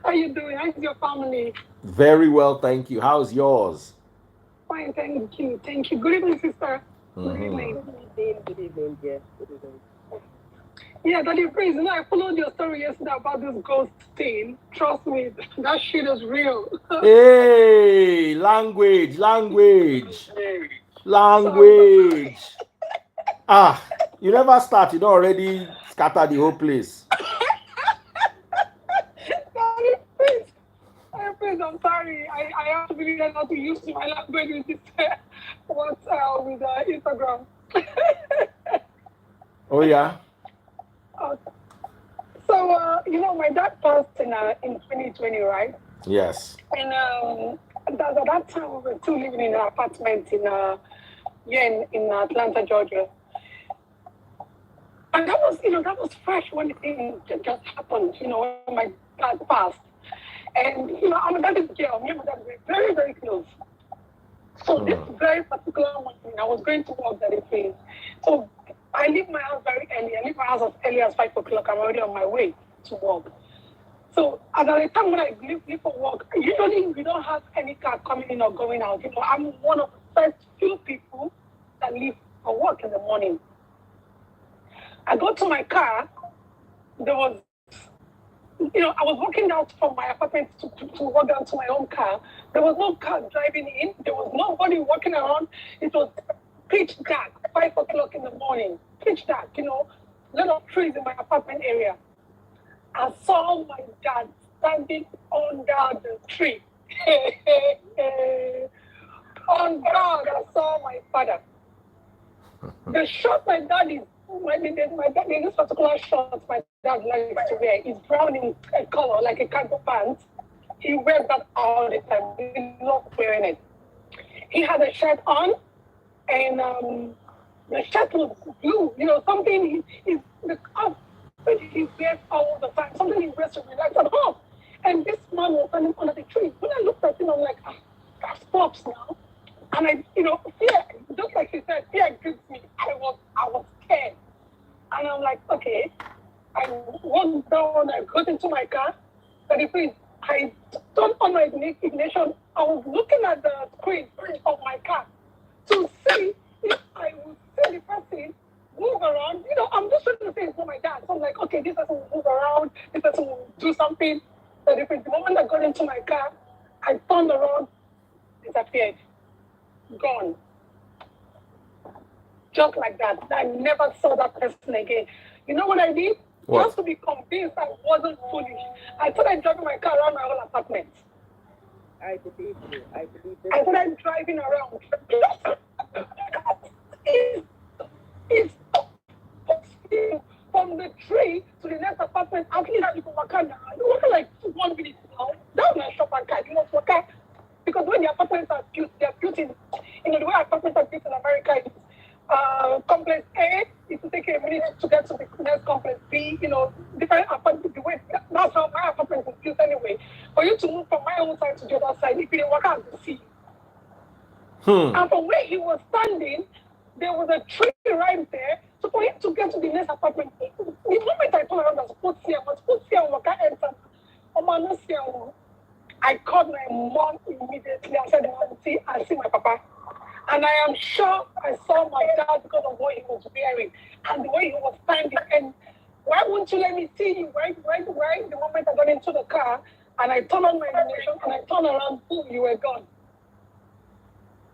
Speaker 5: How you doing? How's your family?
Speaker 1: Very well, thank you. How's yours?
Speaker 5: Fine, thank you. Thank you. Good evening, sister. Good evening.
Speaker 3: Good evening, dear. Good evening.
Speaker 5: Yeah, Daddy Prince, I followed your story yesterday about this ghost thing. Trust me, that shit is real.
Speaker 1: Hey, language, language,
Speaker 5: So,
Speaker 1: language. Ah, you never start, you don't already scatter the whole place.
Speaker 5: Daddy Prince, Daddy Prince, I'm sorry. I have to really learn how to use my language with this, with Instagram.
Speaker 1: Oh, yeah?
Speaker 5: Uh, my dad passed in 2020, right?
Speaker 1: Yes.
Speaker 5: And at that time, we were still living in an apartment in Atlanta, Georgia. And that was fresh when the thing just happened, when my dad passed. And, I'm a daddy's girl. Me and my dad were very, very close. So this very particular morning, I was going to work that day. So I leave my house very early. I leave my house as early as 5 o'clock. I'm already on my way to work. So at the time when I leave for work, usually we don't have any car coming in or going out. I'm one of the first few people that leave for work in the morning. I go to my car. There was, I was walking out from my apartment to walk down to my own car. There was no car driving in. There was nobody walking around. It was pitch dark, 5 o'clock in the morning. Pitch dark, lot of trees in my apartment area. I saw my dad standing under the tree. On God, I saw my father. The shot my dad is, this particular shot my dad likes to wear is brown in color, like a cargo pants. He wears that all the time. He loves wearing it. He had a shirt on, and the shirt was blue. Something the outfit he wears all the time. Something he wears to relax at home. And this man was standing under the tree. When I looked at him, I'm like, that's Pops now. And fear, just like she said, fear gripped me. I was scared. And I'm like, okay. I walked down, I got into my car. But I turned on my ignition. I was looking at the screen of my car to see if I would see the person move around. I'm just trying to say it's not my dad. So I'm like, okay, this person will move around, this person will do something. But the moment I got into my car, I turned around, disappeared. Gone. Just like that. I never saw that person again. You know what I did?
Speaker 1: What?
Speaker 5: Just to be convinced I wasn't foolish. I started driving my car around my whole apartment.
Speaker 3: I believe you. I believe you.
Speaker 5: I started driving around. It's from the tree to the next apartment. Actually, that you can walk now. You walk like 1 minute now. That was a shop and car. You must walk out. Because when the apartments are built, they're built in, the way apartments are built in America is complex A, it will take a minute to get to the next complex B, different apartments, the way, that's how my apartment is built anyway. For you to move from my own side to the other side, if you didn't walk out to see. And from where he was standing, there was a tree right there. So for him to get to the next apartment, the moment I turned around, I was supposed to see him, walk out, enter. I called my mom immediately. I said, Mom, I see my papa. And I am sure I saw my dad because of what he was wearing and the way he was standing. And why won't you let me see you? Right? The moment I got into the car and I turned on my ignition and I turned around, boom, you were gone.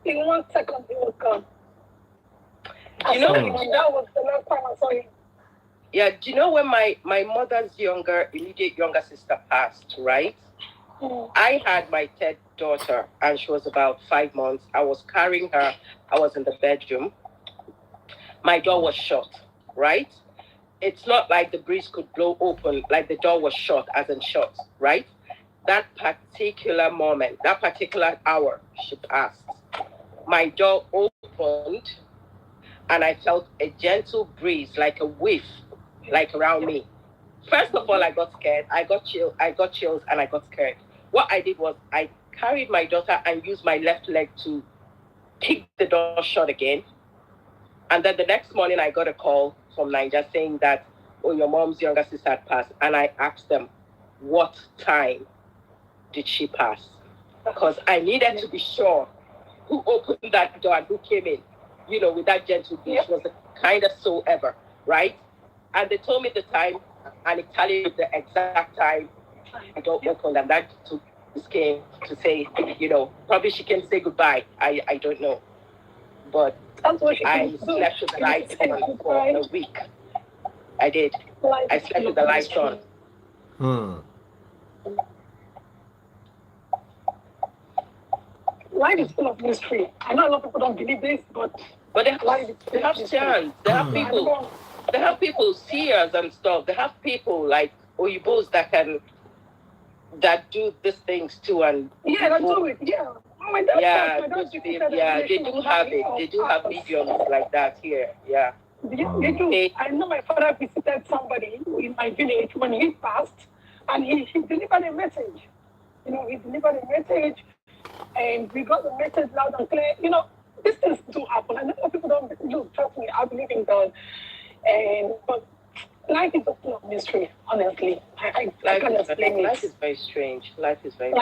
Speaker 5: In 1 second, he was gone. That was the last time I saw him.
Speaker 3: Yeah, do you know when my mother's immediate younger sister passed, right? I had my third daughter, and she was about 5 months. I was carrying her. I was in the bedroom. My door was shut, right? It's not like the breeze could blow open, like the door was shut, as in shut, right? That particular moment, that particular hour, she passed. My door opened, and I felt a gentle breeze, like a whiff, like around me. First of all, I got scared. I got chills, and I got scared. What I did was I carried my daughter and used my left leg to kick the door shut again. And then the next morning, I got a call from Niger saying that, oh, your mom's younger sister had passed. And I asked them, what time did she pass? Because I needed to be sure who opened that door and who came in, with that gentle breeze. She was the kindest soul ever, right? and they told me the time, and it tallied with the exact time. I don't work on them. That just came to say, probably she came to say goodbye. I don't know. But I slept with the lights on for a week. I did. I slept with the lights on.
Speaker 5: Life is full of mystery. I know a lot of people don't believe this, but
Speaker 3: they have chance. They have people. They have people, seers and stuff. They have people like Oyibos that do these things too. And
Speaker 5: that's it. Yeah. My dad
Speaker 3: they do have it. They do have mediums like that here. Yeah.
Speaker 5: They do. I know my father visited somebody in my village when he passed, and he delivered a message. He delivered a message, and we got the message loud and clear. These things do happen. I know people don't believe. Trust me, I believe in God. But life is full of mystery, honestly. I can't explain it.
Speaker 3: Life is very strange. Life is very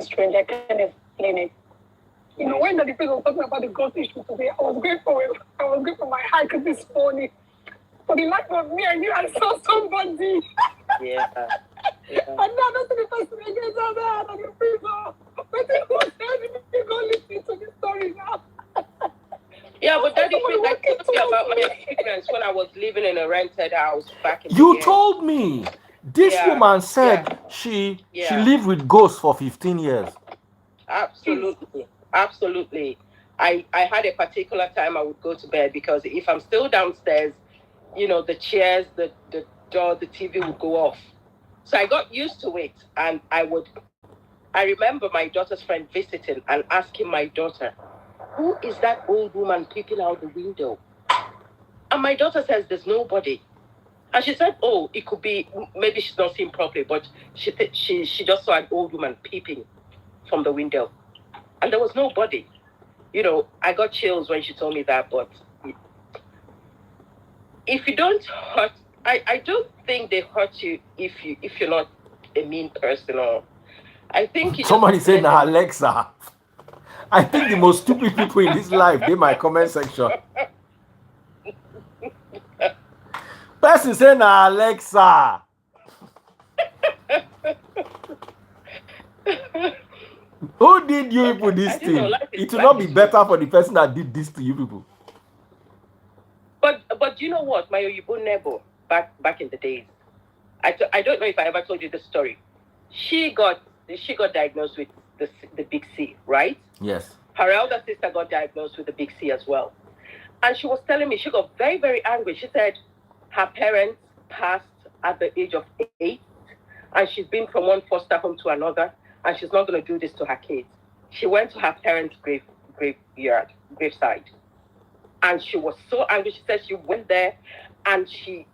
Speaker 5: strange. I can't explain it. When the people were talking about the ghost issue today, I was grateful. I was grateful for my heart because this morning, for the life of me, I knew I saw somebody.
Speaker 3: Yeah.
Speaker 5: And now that's the person against all that and the people. But they won't tell me to go listen to the story now.
Speaker 3: Yeah, but that is I told you about my experience when I was living in a rented house back in
Speaker 1: You told me. This woman said she lived with ghosts for 15 years.
Speaker 3: Absolutely. I had a particular time I would go to bed because if I'm still downstairs, the chairs, the door, the TV would go off. So I got used to it, and I remember my daughter's friend visiting and asking my daughter, "Who is that old woman peeping out the window?" And my daughter says, "There's nobody." And she said, "Oh, it could be, maybe she's not seeing properly, but she just saw an old woman peeping from the window." And there was nobody. I got chills when she told me that, but if you don't hurt, I don't think they hurt you if you're not a mean person, or I think
Speaker 1: somebody said, "Nah, Alexa." I think the most stupid people in this life, they my comment section. Person say, "Nah, Alexa." Who did you people this thing? It will not be better for the person that did this to you people.
Speaker 3: But you know what? My Oyibo neighbor back in the days, I don't know if I ever told you the story. She got diagnosed with the big C, right?
Speaker 1: Yes.
Speaker 3: Her elder sister got diagnosed with the big C as well. And she was telling me she got very, very angry. She said her parents passed at the age of 8, and she's been from one foster home to another, and she's not going to do this to her kids. She went to her parents' graveside, and she was so angry. She said she went there, and she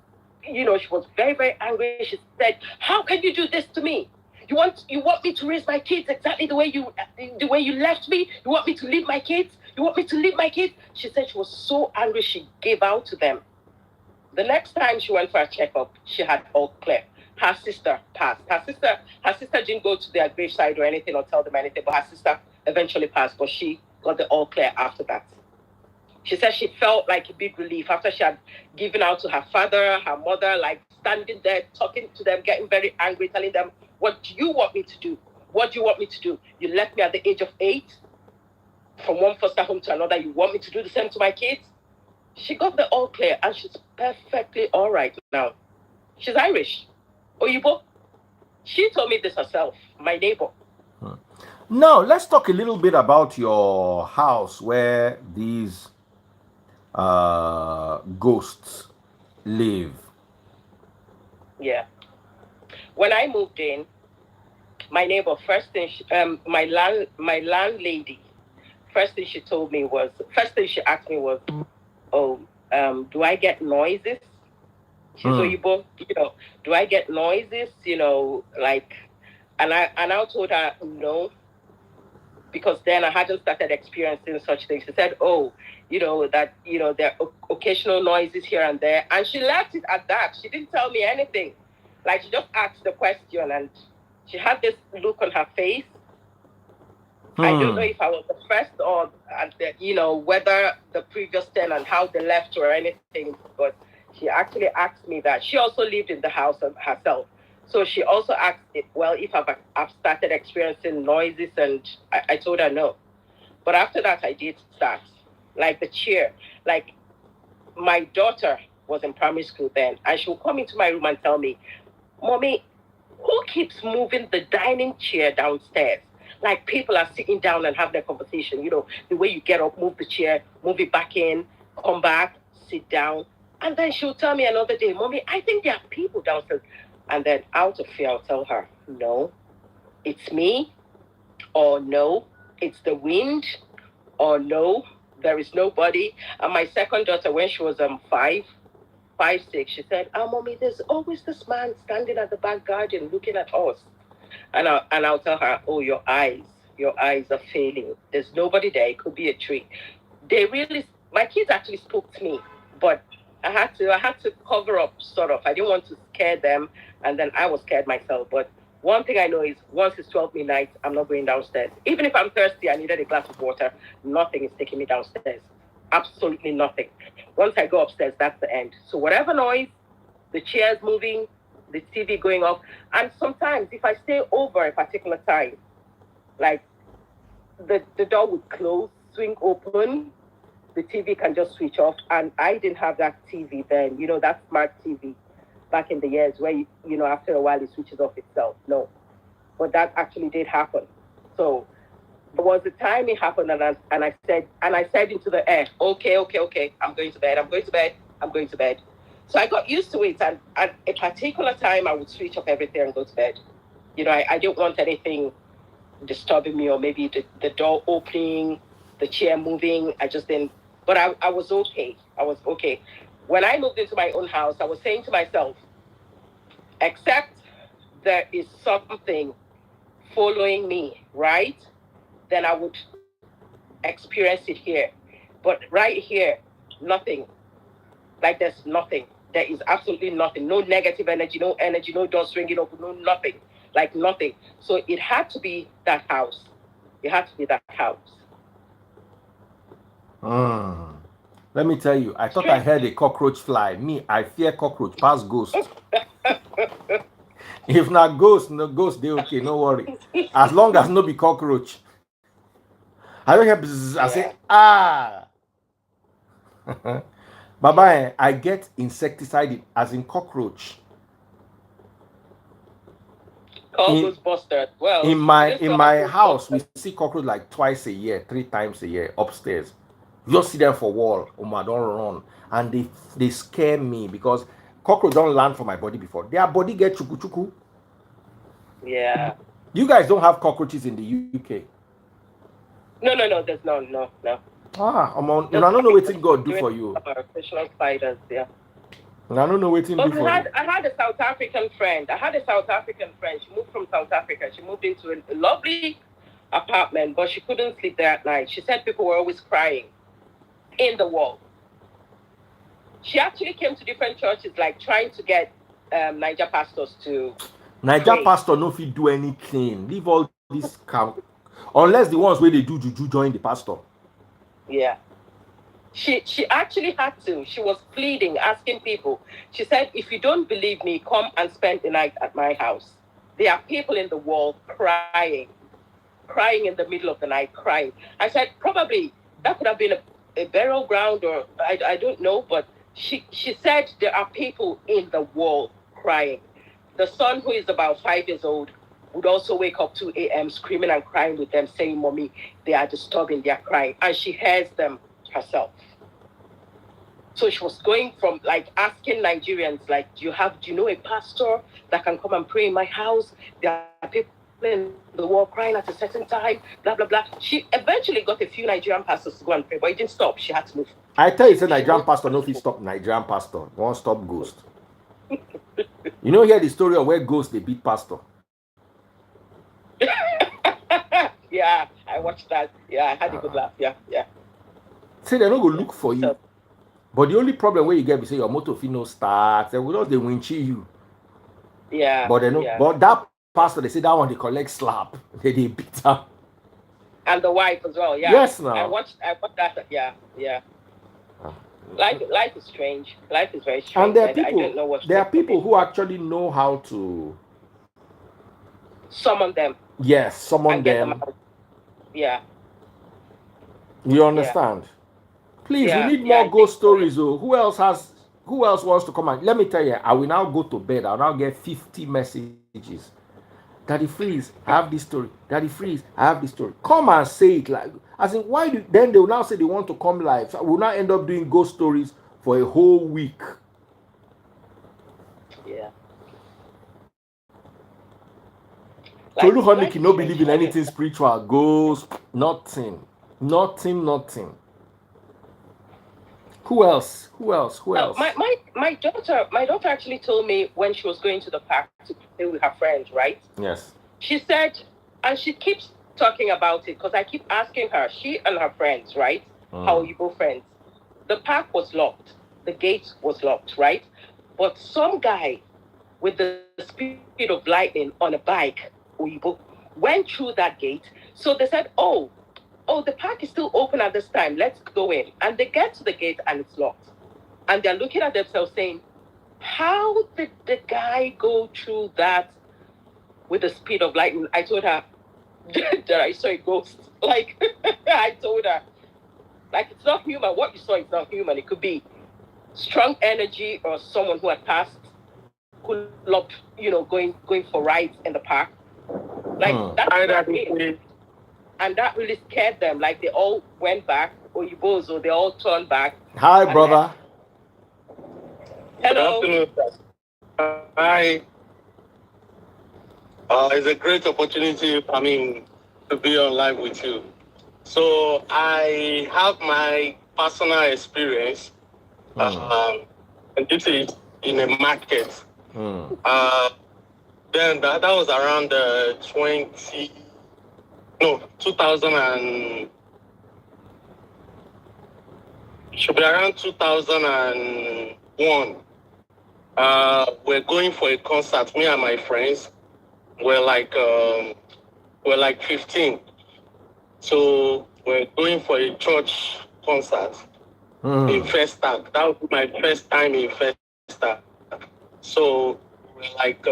Speaker 3: was very, very angry. She said, "How can you do this to me? You want me to raise my kids exactly the way you left me? You want me to leave my kids? You want me to leave my kids?" She said she was so angry she gave out to them. The next time she went for a checkup, she had all clear. Her sister passed. Her sister didn't go to their graveside or anything or tell them anything, but her sister eventually passed, but she got the all clear after that. She said she felt like a big relief after she had given out to her father, her mother, like standing there, talking to them, getting very angry, telling them, "What do you want me to do? What do you want me to do? You left me at the age of 8 from one foster home to another. You want me to do the same to my kids?" She got the all clear, and she's perfectly all right now. She's Irish. Oyibo. She told me this herself, my neighbor.
Speaker 1: Now, let's talk a little bit about your house where these ghosts live.
Speaker 3: Yeah. When I moved in, my neighbor, my landlady, first thing she asked me was, "Oh, do I get noises?" She's Oyibo, do I get noises? And I told her no, because then I hadn't started experiencing such things. She said, "Oh, that there are occasional noises here and there," and she left it at that. She didn't tell me anything. Like, she just asked the question, and she had this look on her face. I don't know if I was the first or whether the previous tenant, how they left or anything, but She actually asked me that. She also lived in the house herself. So she also asked, well, if I've started experiencing noises, and I told her no. But after that, I did start. Like the chair. Like my daughter was in primary school then, and she would come into my room and tell me, Mommy, who keeps moving the dining chair downstairs? Like people are sitting down and have their conversation. You know, the way you get up, move the chair, move it back in, come back, sit down. And then she'll tell me another day, Mommy, I think there are people downstairs. And then out of fear, I'll tell her, no, it's me, or no, it's the wind, or no, there is nobody. And my second daughter, when she was 6, she said, Mommy, there's always this man standing at the back garden looking at us. And I'll tell her, oh, your eyes are failing. There's nobody there. It could be a tree. My kids actually spoke to me, but I had to cover up, sort of. I didn't want to scare them, and then I was scared myself. But one thing I know is once it's 12 midnight, I'm not going downstairs. Even if I'm thirsty, I needed a glass of water, nothing is taking me downstairs. Absolutely nothing. Once I go upstairs, that's the end. So whatever noise, the chairs moving, the TV going off, and sometimes if I stay over a particular time, like the door would close, swing open, the TV can just switch off. And I didn't have that TV then, that smart TV back in the years where, after a while it switches off itself. No, but that actually did happen. So there was a time it happened, and I said into the air, okay, I'm going to bed. So I got used to it, and at a particular time I would switch off everything and go to bed. I didn't want anything disturbing me, or maybe the door opening, the chair moving. I just didn't. But I was okay. When I moved into my own house, I was saying to myself, except there is something following me, right? Then I would experience it here. But right here, nothing. Like there's nothing. There is absolutely nothing. No negative energy, no doors ringing open, no nothing. Like nothing. So it had to be that house.
Speaker 1: Let me tell you, I thought I heard a cockroach fly. Me, I fear cockroach, past ghost. If not ghost, they okay, no worry. As long as no be cockroach. I don't hear bzzz, I say, Baba, I get insecticide as in cockroach.
Speaker 3: Ghostbusters. Well,
Speaker 1: in my house, we see cockroach like twice a year, 3 times a year upstairs. You just see them for wall. Don't run. And they scare me because cockroach don't land for my body before. Their body get chuku chuku.
Speaker 3: Yeah.
Speaker 1: You guys don't have cockroaches in the UK?
Speaker 3: No, there's no.
Speaker 1: I don't know what God do for you.
Speaker 3: Professional spiders, yeah.
Speaker 1: I don't know what do for you.
Speaker 3: I had a South African friend. She moved from South Africa. She moved into a lovely apartment, but she couldn't sleep there at night. She said people were always crying in the wall. She actually came to different churches, like trying to get Niger pastors to
Speaker 1: Niger pastor no fit do anything. Leave all this count. Unless the ones where they do juju join the pastor.
Speaker 3: Yeah. She actually had to. She was pleading, asking people. She said, if you don't believe me, come and spend the night at my house. There are people in the wall crying in the middle of the night, crying. I said, probably that could have been a burial ground, or I don't know, but she said there are people in the wall crying. The son, who is about 5 years old, would also wake up 2 a.m. screaming and crying with them, saying, Mommy, they are disturbing, they are crying. And she hears them herself. So she was going from like asking Nigerians, like, do you know a pastor that can come and pray in my house? There are people in the wall crying at a certain time, blah, blah, blah. She eventually got a few Nigerian pastors to go and pray, but it didn't stop. She had to move.
Speaker 1: I tell you, say Nigerian pastor, no fit stop Nigerian pastor. Won't stop ghost. You hear the story of where ghosts they beat pastor.
Speaker 3: Yeah, I watched that. Yeah, I had a good laugh. Yeah.
Speaker 1: Say they're not going to look for you. But the only problem where you get is say your motor no start. They will not they windshield you.
Speaker 3: Yeah.
Speaker 1: But but that pastor, they say that one they collect slap. They beat up.
Speaker 3: And the wife as well, yeah.
Speaker 1: Yes, now.
Speaker 3: I watched that. Yeah. Life is strange. Life is very
Speaker 1: And
Speaker 3: strange,
Speaker 1: there are
Speaker 3: and I don't
Speaker 1: people,
Speaker 3: know what's
Speaker 1: there are
Speaker 3: going on.
Speaker 1: people who actually know how to,
Speaker 3: Summon them
Speaker 1: yes, summon
Speaker 3: and get them
Speaker 1: them.
Speaker 3: out. Yeah,
Speaker 1: You
Speaker 3: yeah,
Speaker 1: understand? Please, we need
Speaker 3: yeah.
Speaker 1: more
Speaker 3: I think
Speaker 1: ghost
Speaker 3: so. Yeah.
Speaker 1: stories. Oh, who else has? Who else wants to come and let me tell you? I will now go to bed. I'll now get 50 messages. Daddy Freeze, I have this story. Daddy Freeze, I have this story. Come and say it like as in why do then they will now say they want to come live. So we'll now end up doing ghost stories for a whole week.
Speaker 3: Yeah.
Speaker 1: Tolu Honey
Speaker 3: Life is
Speaker 1: cannot
Speaker 3: strange.
Speaker 1: believe in anything spiritual. Ghost, nothing. Nothing, nothing. Who else? Who else? Who else?
Speaker 3: My daughter actually told me when she was going to the park to play with her friends, right?
Speaker 1: Yes.
Speaker 3: She said, and she keeps talking about it because I keep asking her, she and her friends, right? How are you both friends? The park was locked. The gate was locked, right? But some guy with the speed of lightning on a bike, Uibo, went through that gate. So they said, oh, the park is still open at this time. Let's go in. And they get to the gate and it's locked. And they're looking at themselves saying, how did the guy go through that with the speed of lightning? I told her that I saw a ghost. Like, I told her, like, it's not human. What you saw is not human. It could be strong energy or someone who had passed, who loved, going for rides in the park. Like, that's what it is. And that really scared them. Like, they all went back, or they all turned back.
Speaker 1: Hi, brother.
Speaker 3: Hello.
Speaker 4: Good afternoon. Hi. It's a great opportunity, to be on live with you. So I have my personal experience, and this is in a market. Then that was around 2000 and should be around 2001. We're going for a concert. Me and my friends we're like 15. So we're going for a church concert in Festac. That was my first time in Festac. So we're like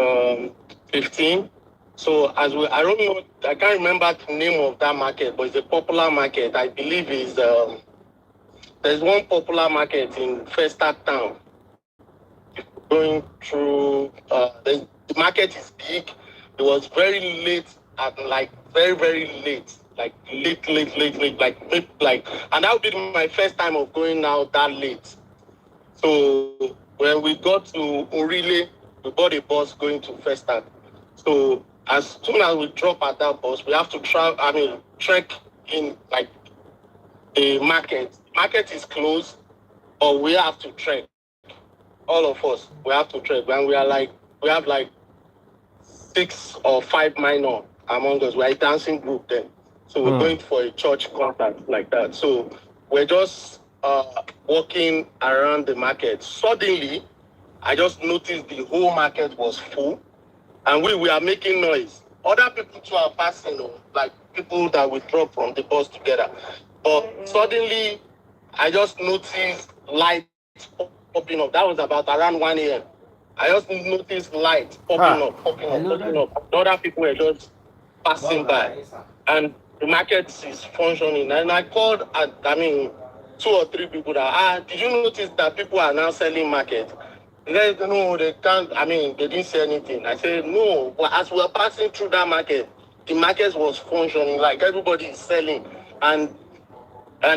Speaker 4: 15. So I don't know, I can't remember the name of that market, but it's a popular market. I believe is there's one popular market in Festac town. Going through the market is big. It was very late at like very, very late. Like late, and that would be my first time of going out that late. So when we got to Orile, we bought a bus going to Festac. So as soon as we drop at that bus, we have to trek in like the market. Market is closed, or we have to trek. All of us, we have to trek. And we have like 6 or 5 minor among us. We're a dancing group then. So we're going for a church concert like that. So we're just walking around the market. Suddenly, I just noticed the whole market was full, and we are making noise. Other people too are passing, like people that we drop from the bus together. But suddenly, I just noticed lights popping up. That was about around 1 a.m. I just noticed lights popping up. Other people were just passing by, and the market is functioning. And I called, 2 or 3 people that, did you notice that people are now selling market? They said, no, they can't, they didn't say anything. I said, no, but as we were passing through that market, the market was functioning, like everybody is selling. And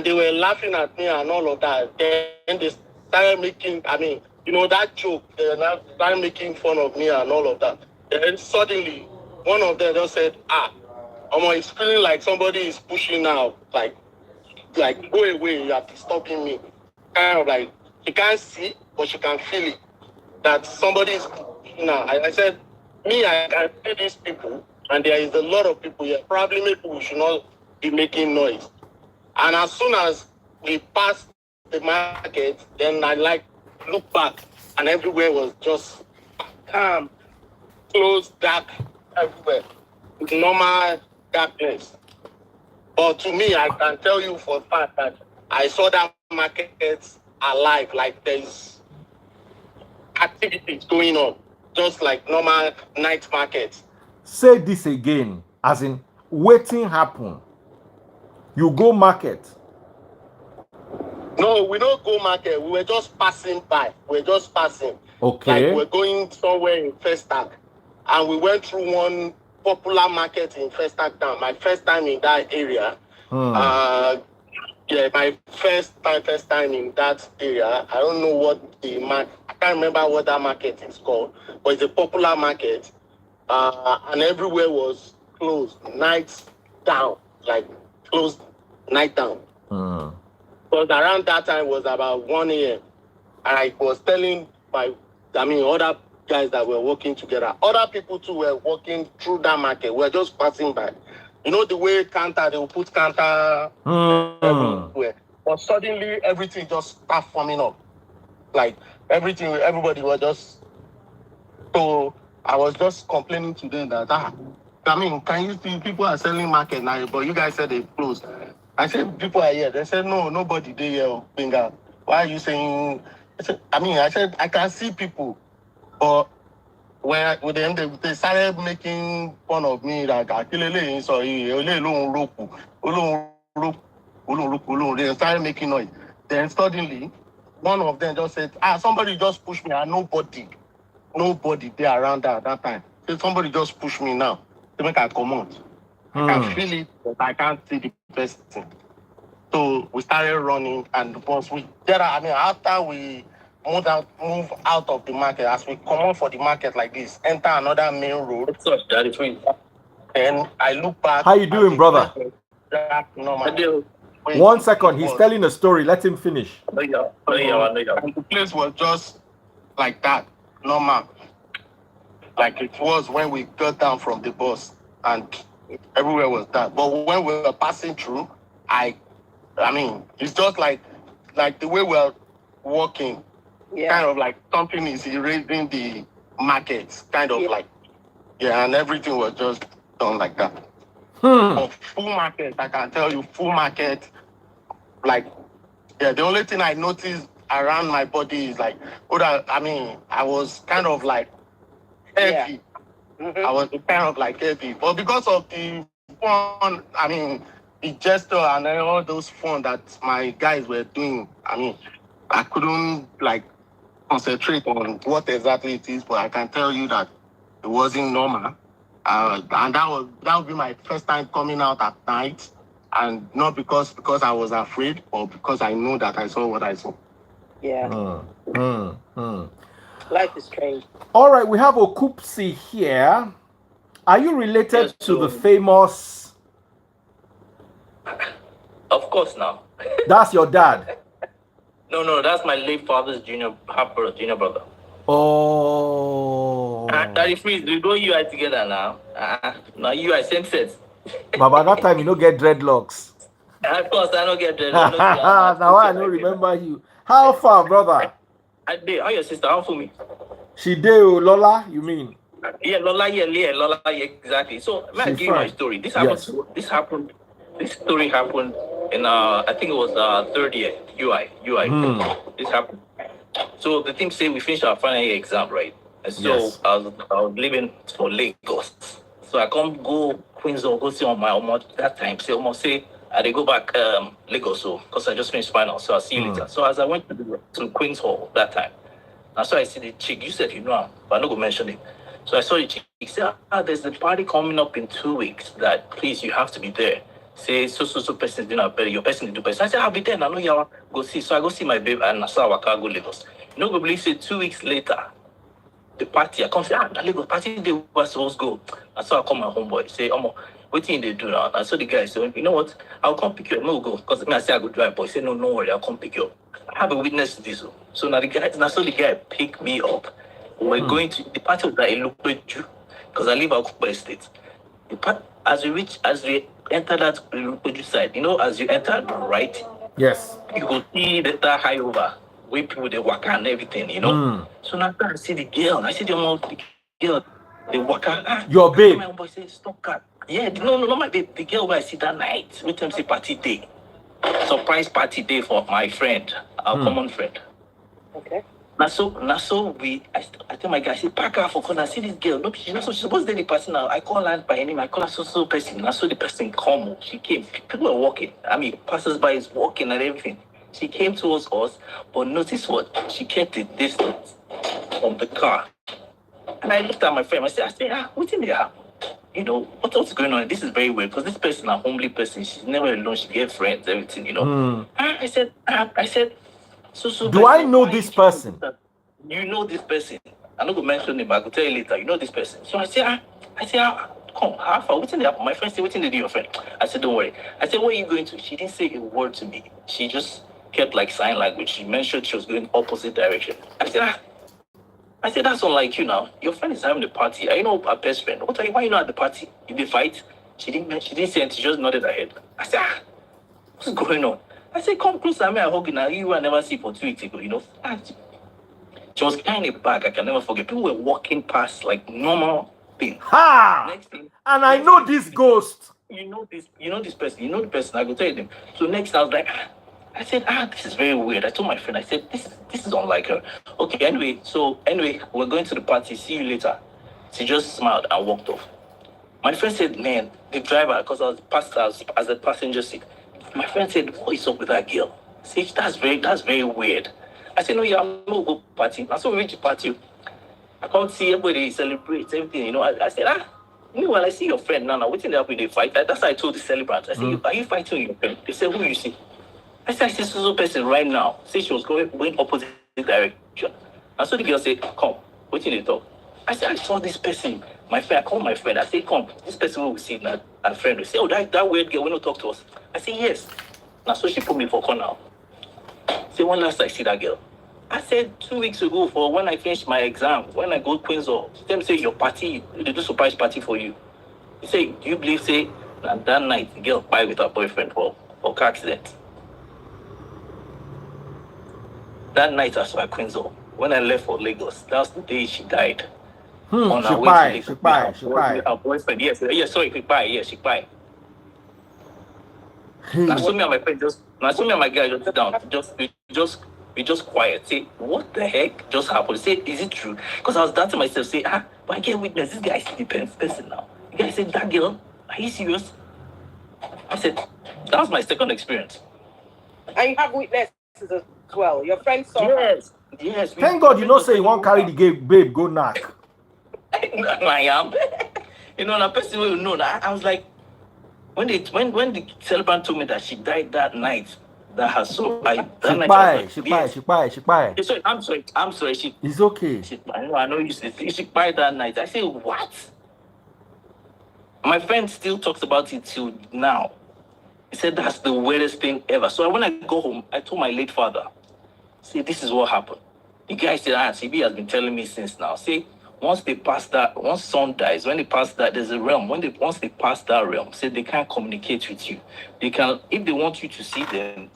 Speaker 4: they were laughing at me and all of that. Then they started making, that joke. They now started making fun of me and all of that. Then suddenly, one of them just said, it's feeling like somebody is pushing out, like go away, you are disturbing me. Kind of like, she can't see, but she can feel it, that somebody is pushing out. I said, me, I can see these people, and there is a lot of people here. Probably maybe we should not be making noise. And as soon as we passed the market, then I look back, and everywhere was just calm, closed, dark, everywhere, with normal darkness. But to me, I can tell you for a fact that I saw that market alive, like there's activities going on, just like normal night markets.
Speaker 1: Say this again, as in waiting happen. You go market.
Speaker 4: No, we don't go market. We were just passing by. We were just passing. Like
Speaker 1: Okay.
Speaker 4: we're going somewhere in Festac. And we went through one popular market in Festac town. My first time in that area. Yeah, my first time in that area. I don't know what I can't remember what that market is called, but it's a popular market. And everywhere was closed, nights down, like closed night down. Because around that time was about 1 a.m. And I was telling other guys that were working together. Other people too were walking through that market. We're just passing by. You know the way counter, they will put counter everywhere. But suddenly everything just started forming up. Like everybody was just. So I was just complaining to them that, can you see people are selling market now, but you guys said they closed. I said, people are here. They said, no, nobody there here, finger. Why are you saying? I said, I can see people, but with them, they started making fun of me, like, they started making noise. Then suddenly, one of them just said, somebody just pushed me, and nobody there around at that time. So somebody just pushed me now to make I come out. I can feel it, but I can't see the person. So we started running, and once after we moved out of the market, as we come out for the market like this, enter another main road.
Speaker 6: What's up, Daddy Twin?
Speaker 4: And I look back.
Speaker 1: How you doing, brother?
Speaker 6: Hello.
Speaker 1: 1 second, he's telling a story. Let him finish.
Speaker 6: I know.
Speaker 4: And the place was just like that, normal. Like it was when we got down from the bus, and everywhere was dark. But when we were passing through, it's just like the way we're walking, kind of like something is erasing the markets, kind of like, and everything was just done like that. But full market, I can tell you, full market, like, the only thing I noticed around my body is like, I was kind of like heavy. I was kind of like heavy. But because of the fun, the gesture and all those fun that my guys were doing, I couldn't like concentrate on what exactly it is, but I can tell you that it wasn't normal. And that would be my first time coming out at night, and not because I was afraid, or because I know that I saw what I saw.
Speaker 3: Yeah. Life is strange.
Speaker 1: All right, we have Okupsi here. Are you related to the famous?
Speaker 6: Of course, now.
Speaker 1: That's your dad.
Speaker 6: No, that's my late father's junior brother.
Speaker 1: Oh.
Speaker 6: Daddy Freeze, we go you together now. Now you are same set.
Speaker 1: Baba, that time you don't get dreadlocks.
Speaker 6: Of course, I don't get dreadlocks.
Speaker 1: Now I don't remember you. How far, brother?
Speaker 6: I did. How your sister? How for me?
Speaker 1: She did, Lola, you mean?
Speaker 6: Yeah, Lola, exactly. So, let me give you my story. This story happened in, I think it was third year, UI. This happened. So, the team say we finished our final year exam, right? And so, I was leaving for Lagos. So, I come go Queens or go see on my that time. Say, I go back Lagos, because I just finished final. So, I'll see you later. So, as I went to Queens Hall that time, and so I see the chick. You said you know him, but I'm not going to mention it. So I saw the chick. He said, there's a party coming up in 2 weeks that, please, you have to be there. Say, so person did not better. Your person did do better. So I said, I'll be there. I know you go see. So I go see my babe, and I saw Waka go Lagos. You know, go believe, say, 2 weeks later, the party, I come say, the Lagos party, they were supposed to go. And so I call my homeboy, say, what thing they do now? And so the guy said, you know what? I'll come pick you up. No, go. Because I say I go drive, but he said, no worry, I'll come pick you up. I have a witness to this. So now the guy picked me up. We're going to the party of that Ilupeju, because I live out Kupa Estate. As we enter that Ilupeju side, as you enter the right,
Speaker 1: yes,
Speaker 6: you will see that high over where people they waka and everything, So now I see the girl, the girl, the waka.
Speaker 1: Your babe.
Speaker 6: My boy says, stop car. Yeah, no, my babe, the girl where I see that night, with them say party day. surprise party day for my friend, our common friend.
Speaker 3: Okay.
Speaker 6: Now so I tell my guy, I say, pack her for corner, see this girl. No, she's not so she's supposed to be the person now. I call her by name, I call her so person. Now so the person come, she came. People were walking. I mean, passers by is walking and everything. She came towards us, but notice what? She kept the distance from the car. And I looked at my friend, I said, what's in there? You know, what's going on? This is very weird because this person, a homely person, she's never alone, she get friends, everything, you know. I said, so
Speaker 1: do I know this person?
Speaker 6: You know this person. I'm not gonna mention it, but I will tell you later. You know this person. So I said, come, how far? What's in there? My friend said, what's in there, your friend? I said, don't worry. I said, where are you going to? She didn't say a word to me. She just kept like sign language. She mentioned she was going opposite direction. I said, that's unlike you now. Your friend is having a party. Are you know her best friend? Why are you not at the party? Did they fight? She didn't say anything. She just nodded her head. I said, what's going on? I said, come closer. I hug you now. You will never see for 2 weeks ago, you know. She was carrying a bag. I can never forget. People were walking past like normal thing.
Speaker 1: Next thing, and I know this ghost.
Speaker 6: You know this person. You know the person. I go tell them. So next, I was like, I said, this is very weird. I told my friend, I said, this is unlike her. Okay, anyway, we're going to the party. See you later. She just smiled and walked off. My friend said, man, the driver, because I was as a passenger seat. My friend said, what is up with that girl? I said, that's very weird. I said, no, yeah, I'm going to go party. I saw we reach the party. I can't see everybody celebrate everything, you know. I said, meanwhile, I see your friend now. What's in the with the fight? That's how I told the celebrant. I said, are you fighting with your friend? They said, who you see? I said, I see so person right now. Say she was going opposite direction. And so the girl said, come, what's in the talk? I said, I saw this person. My friend, I called my friend. I said, come, this person will see that a friend will say, oh, that weird girl will not talk to us. I said, yes. Now so she put me for corner. Say, when last I see that girl? I said 2 weeks ago for when I finished my exam, when I go to Queen's Hall. Them say your party, they do surprise party for you. He say, do you believe, say, that night the girl fight with her boyfriend for car accident? That night I saw at Queen's Hall. When I left for Lagos, that was the day she died. On her way to Lagos. She her boyfriend. Yes, sorry, she cried. Now so me and my friend me and my guy just sit down, we just quiet. Say, what the heck just happened? Say, is it true? Because I was doubting myself. Say, but I can't witness this guy. See the person now. The guy said, that girl, are you serious? I said, that was my second experience.
Speaker 3: And you have witnesses as well. Your friend saw.
Speaker 6: Yes.
Speaker 1: Thank God you don't say you won't carry the babe go knock.
Speaker 6: I am. You know, that person will know that. I was like, when the celebrant told me that she died that night, that her soul, she
Speaker 1: cried.
Speaker 6: I'm sorry.
Speaker 1: It's okay.
Speaker 6: I know you said she cried that night. I said, what? My friend still talks about it till now. He said that's the weirdest thing ever. So when I go home, I told my late father, say, this is what happened. The guy said, CB has been telling me since now. Say, once son dies, when they pass that, there's a realm. Once they pass that realm, say they can't communicate with you. They can, if they want you to see them,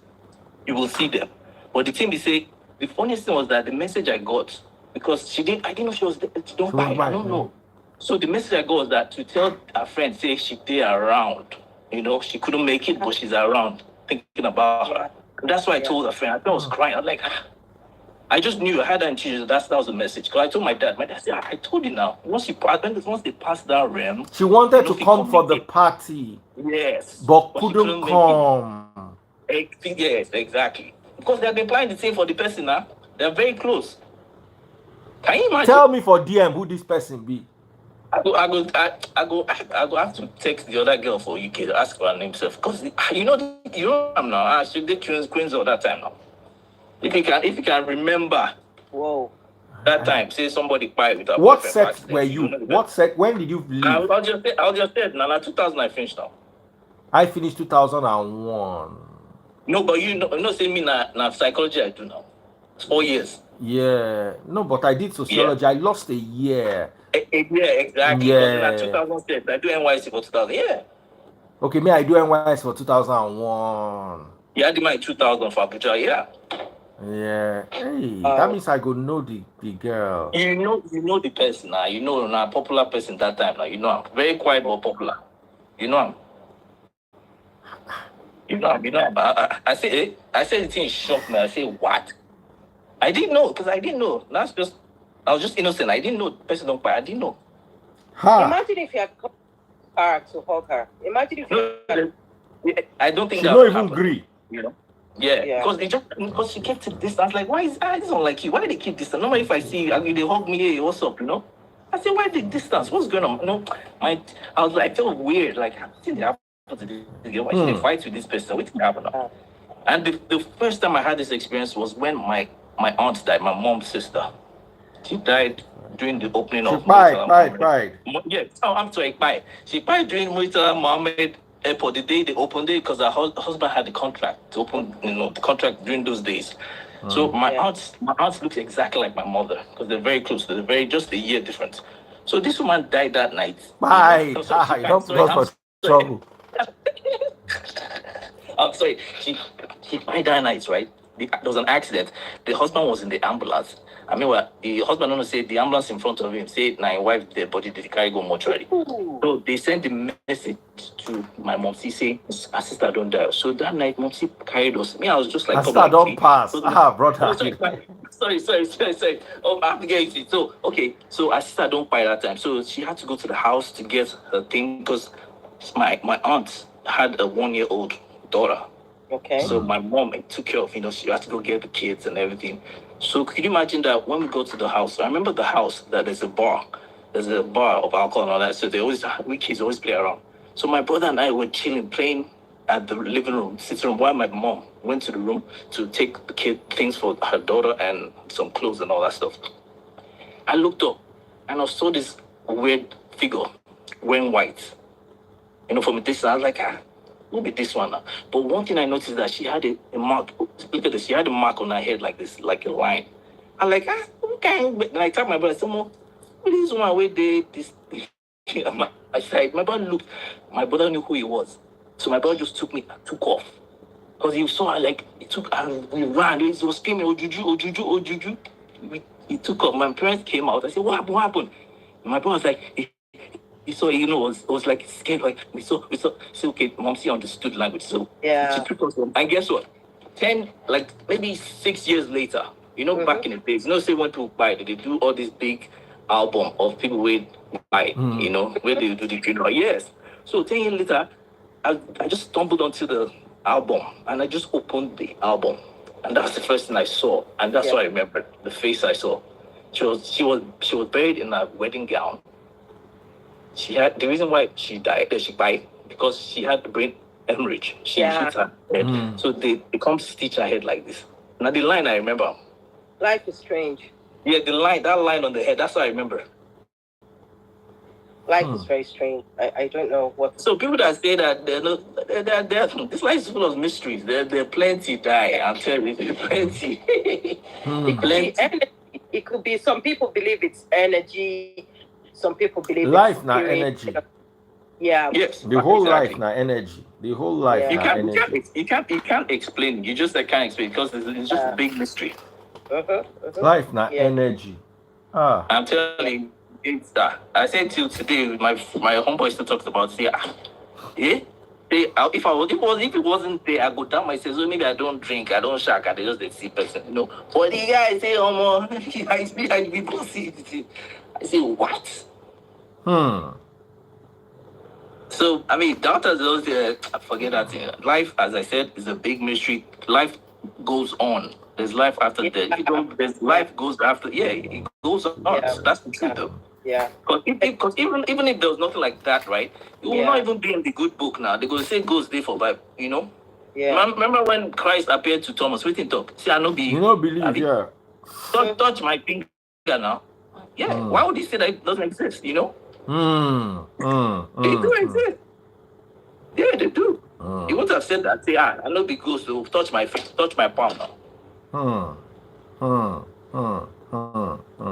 Speaker 6: you will see them. But the thing they say, the funniest thing was that the message I got, because I didn't know she was there. Don't buy it. I don't know. So the message I got was that to tell her friend, say she there around. You know, she couldn't make it, but she's around, thinking about her. That's why I told her friend. I was crying. I was like, I just knew I had that intuition. That was the message. Because I told my dad said, I told you now. Once they pass that realm,
Speaker 1: she wanted to come for the party.
Speaker 6: Yes.
Speaker 1: But couldn't come.
Speaker 6: Yes, exactly. Because they've been planning the same for the person now. They're very close. Can you imagine?
Speaker 1: Tell me for DM who this person be.
Speaker 6: I go have to text the other girl for UK to ask for her name self. Because you know I'm now. She did Queens all that time now. If you can remember,
Speaker 3: whoa,
Speaker 6: that time, say somebody cried with her.
Speaker 1: What set were you? What set? When did you leave?
Speaker 6: I'll just say, now 2000 I finished now.
Speaker 1: I finished 2001.
Speaker 6: No, but you know, say me na psychology I do now. It's 4 years.
Speaker 1: Yeah, no, but I did sociology. Yeah. I lost a year.
Speaker 6: Yeah, exactly.
Speaker 1: Yeah.
Speaker 6: 2006, I do NYC for 2000. Yeah.
Speaker 1: Okay, me I do NYC for 2001.
Speaker 6: Yeah, I did my 2000 for Abuja. Yeah.
Speaker 1: Yeah. Hey, that means I go know the girl.
Speaker 6: You know the person now. You know now popular person that time now. You know I'm very quiet but popular. You know I'm. I said the thing shocked me. I say, what? I didn't know, because I didn't know. I was just innocent. I didn't know the person don't buy. I didn't know.
Speaker 3: Imagine if you had come to her to hug her. Imagine if you had...
Speaker 6: I don't think
Speaker 1: she
Speaker 6: that
Speaker 1: don't
Speaker 6: would
Speaker 1: even
Speaker 6: happen.
Speaker 1: agree.
Speaker 6: Yeah, because she kept it distance. Like, why is I don't like you? Why they keep distance? Normally, if I see you, they hug me. Hey, what's up? I said, why the distance? What's going on? I was like, I felt weird. Like, something happened to this girl. Why should they fight with this person? What thing happened? And the first time I had this experience was when my aunt died, my mom's sister. She died during the opening
Speaker 1: She
Speaker 6: of
Speaker 1: cried.
Speaker 6: Yeah, I'm sorry, bye. She died during Murtala Mohammed Airport the day they opened it, because her husband had the contract to open, the contract during those days. So my aunts look exactly like my mother, because they're very close. They're just a year difference. So this woman died that night.
Speaker 1: Bye. Don't go for trouble.
Speaker 6: I'm sorry. She died that night, right? There was an accident. The husband was in the ambulance. I mean, well, the husband don't say the ambulance in front of him said, "Now, wife, the body did carry go mortuary." So they sent the message to my mom. She say, "Her sister don't die." So that night, mom she carried us. Me, I was just like,
Speaker 1: Her sister don't pass. Brother.
Speaker 6: Oh, sorry. Oh, I have to get it. So, okay. So our sister don't buy that time. So she had to go to the house to get her thing, because my aunt had a 1-year-old daughter.
Speaker 3: Okay.
Speaker 6: So my mom took care of, she had to go get the kids and everything. So could you imagine that when we go to the house, I remember the house, that there's a bar of alcohol and all that. So we kids always play around. So my brother and I were chilling, playing at the living room, sitting room, while my mom went to the room to take the kid things for her daughter and some clothes and all that stuff. I looked up and I saw this weird figure wearing white. From a distance, I was like, who be this one now? But one thing I noticed that she had a mark. Look at this. She had a mark on her head like this, like a line. I'm like, okay. And I told my brother, someone, who this one where they this? I said, my brother looked. My brother knew who he was, so my brother just took off, because he saw her, like, he took, and we ran. He was screaming, "Ojuju, Ojuju, Ojuju!" He took off. My parents came out. I said, "What happened?" And my brother was like, he saw, was like scared, like we saw. So okay, Momsy understood language, so she took us home. And guess what? Maybe 6 years later, back in the days, say when people buy, they do all this big album of people who buy, where they do the funeral. Yes. So 10 years later, I just stumbled onto the album and I just opened the album, and that's the first thing I saw, and that's what I remember, the face I saw. She was buried in a wedding gown. She had the reason why she died. She died because she had the brain hemorrhage. She hit her head, so they come stitch her head like this. Now the line I remember.
Speaker 3: Life is strange.
Speaker 6: Yeah, that line on the head. That's what I remember.
Speaker 3: Life is very strange. I don't know what.
Speaker 6: So people that say that this life is full of mysteries. There plenty die. I'm telling you, plenty.
Speaker 3: It could be energy. It could be. Some people believe it's energy. Some people believe
Speaker 1: life
Speaker 3: it's
Speaker 1: not energy.
Speaker 3: Yeah.
Speaker 6: Yes.
Speaker 1: The whole life not energy. The whole life not energy.
Speaker 6: You can't explain. You just can't explain, because it's just a big mystery.
Speaker 1: Life not energy.
Speaker 6: I'm telling you, it's I said till today, my homeboy still talks about if it wasn't there, I go down myself. So maybe I don't drink, I don't shark, I just the see person, But the guy say, I be pussy. I say, what? So I mean, doctors forget that thing. Life, as I said, is a big mystery. Life goes on. There's life after death. There's life goes after. Yeah, it goes on. That's the truth, though.
Speaker 3: Yeah.
Speaker 6: Because even if there was nothing like that, right, it will not even be in the good book now. They're going to say goes there for Bible, Yeah. Remember when Christ appeared to Thomas? We didn't talk. See, I know be.
Speaker 1: You don't believe, yeah.
Speaker 6: Touch my finger now. Yeah. Why would he say that it doesn't exist? They do exist. Yeah, they do. He wouldn't have said that. Say, I know be ghost. So touch my face, touch my palm now.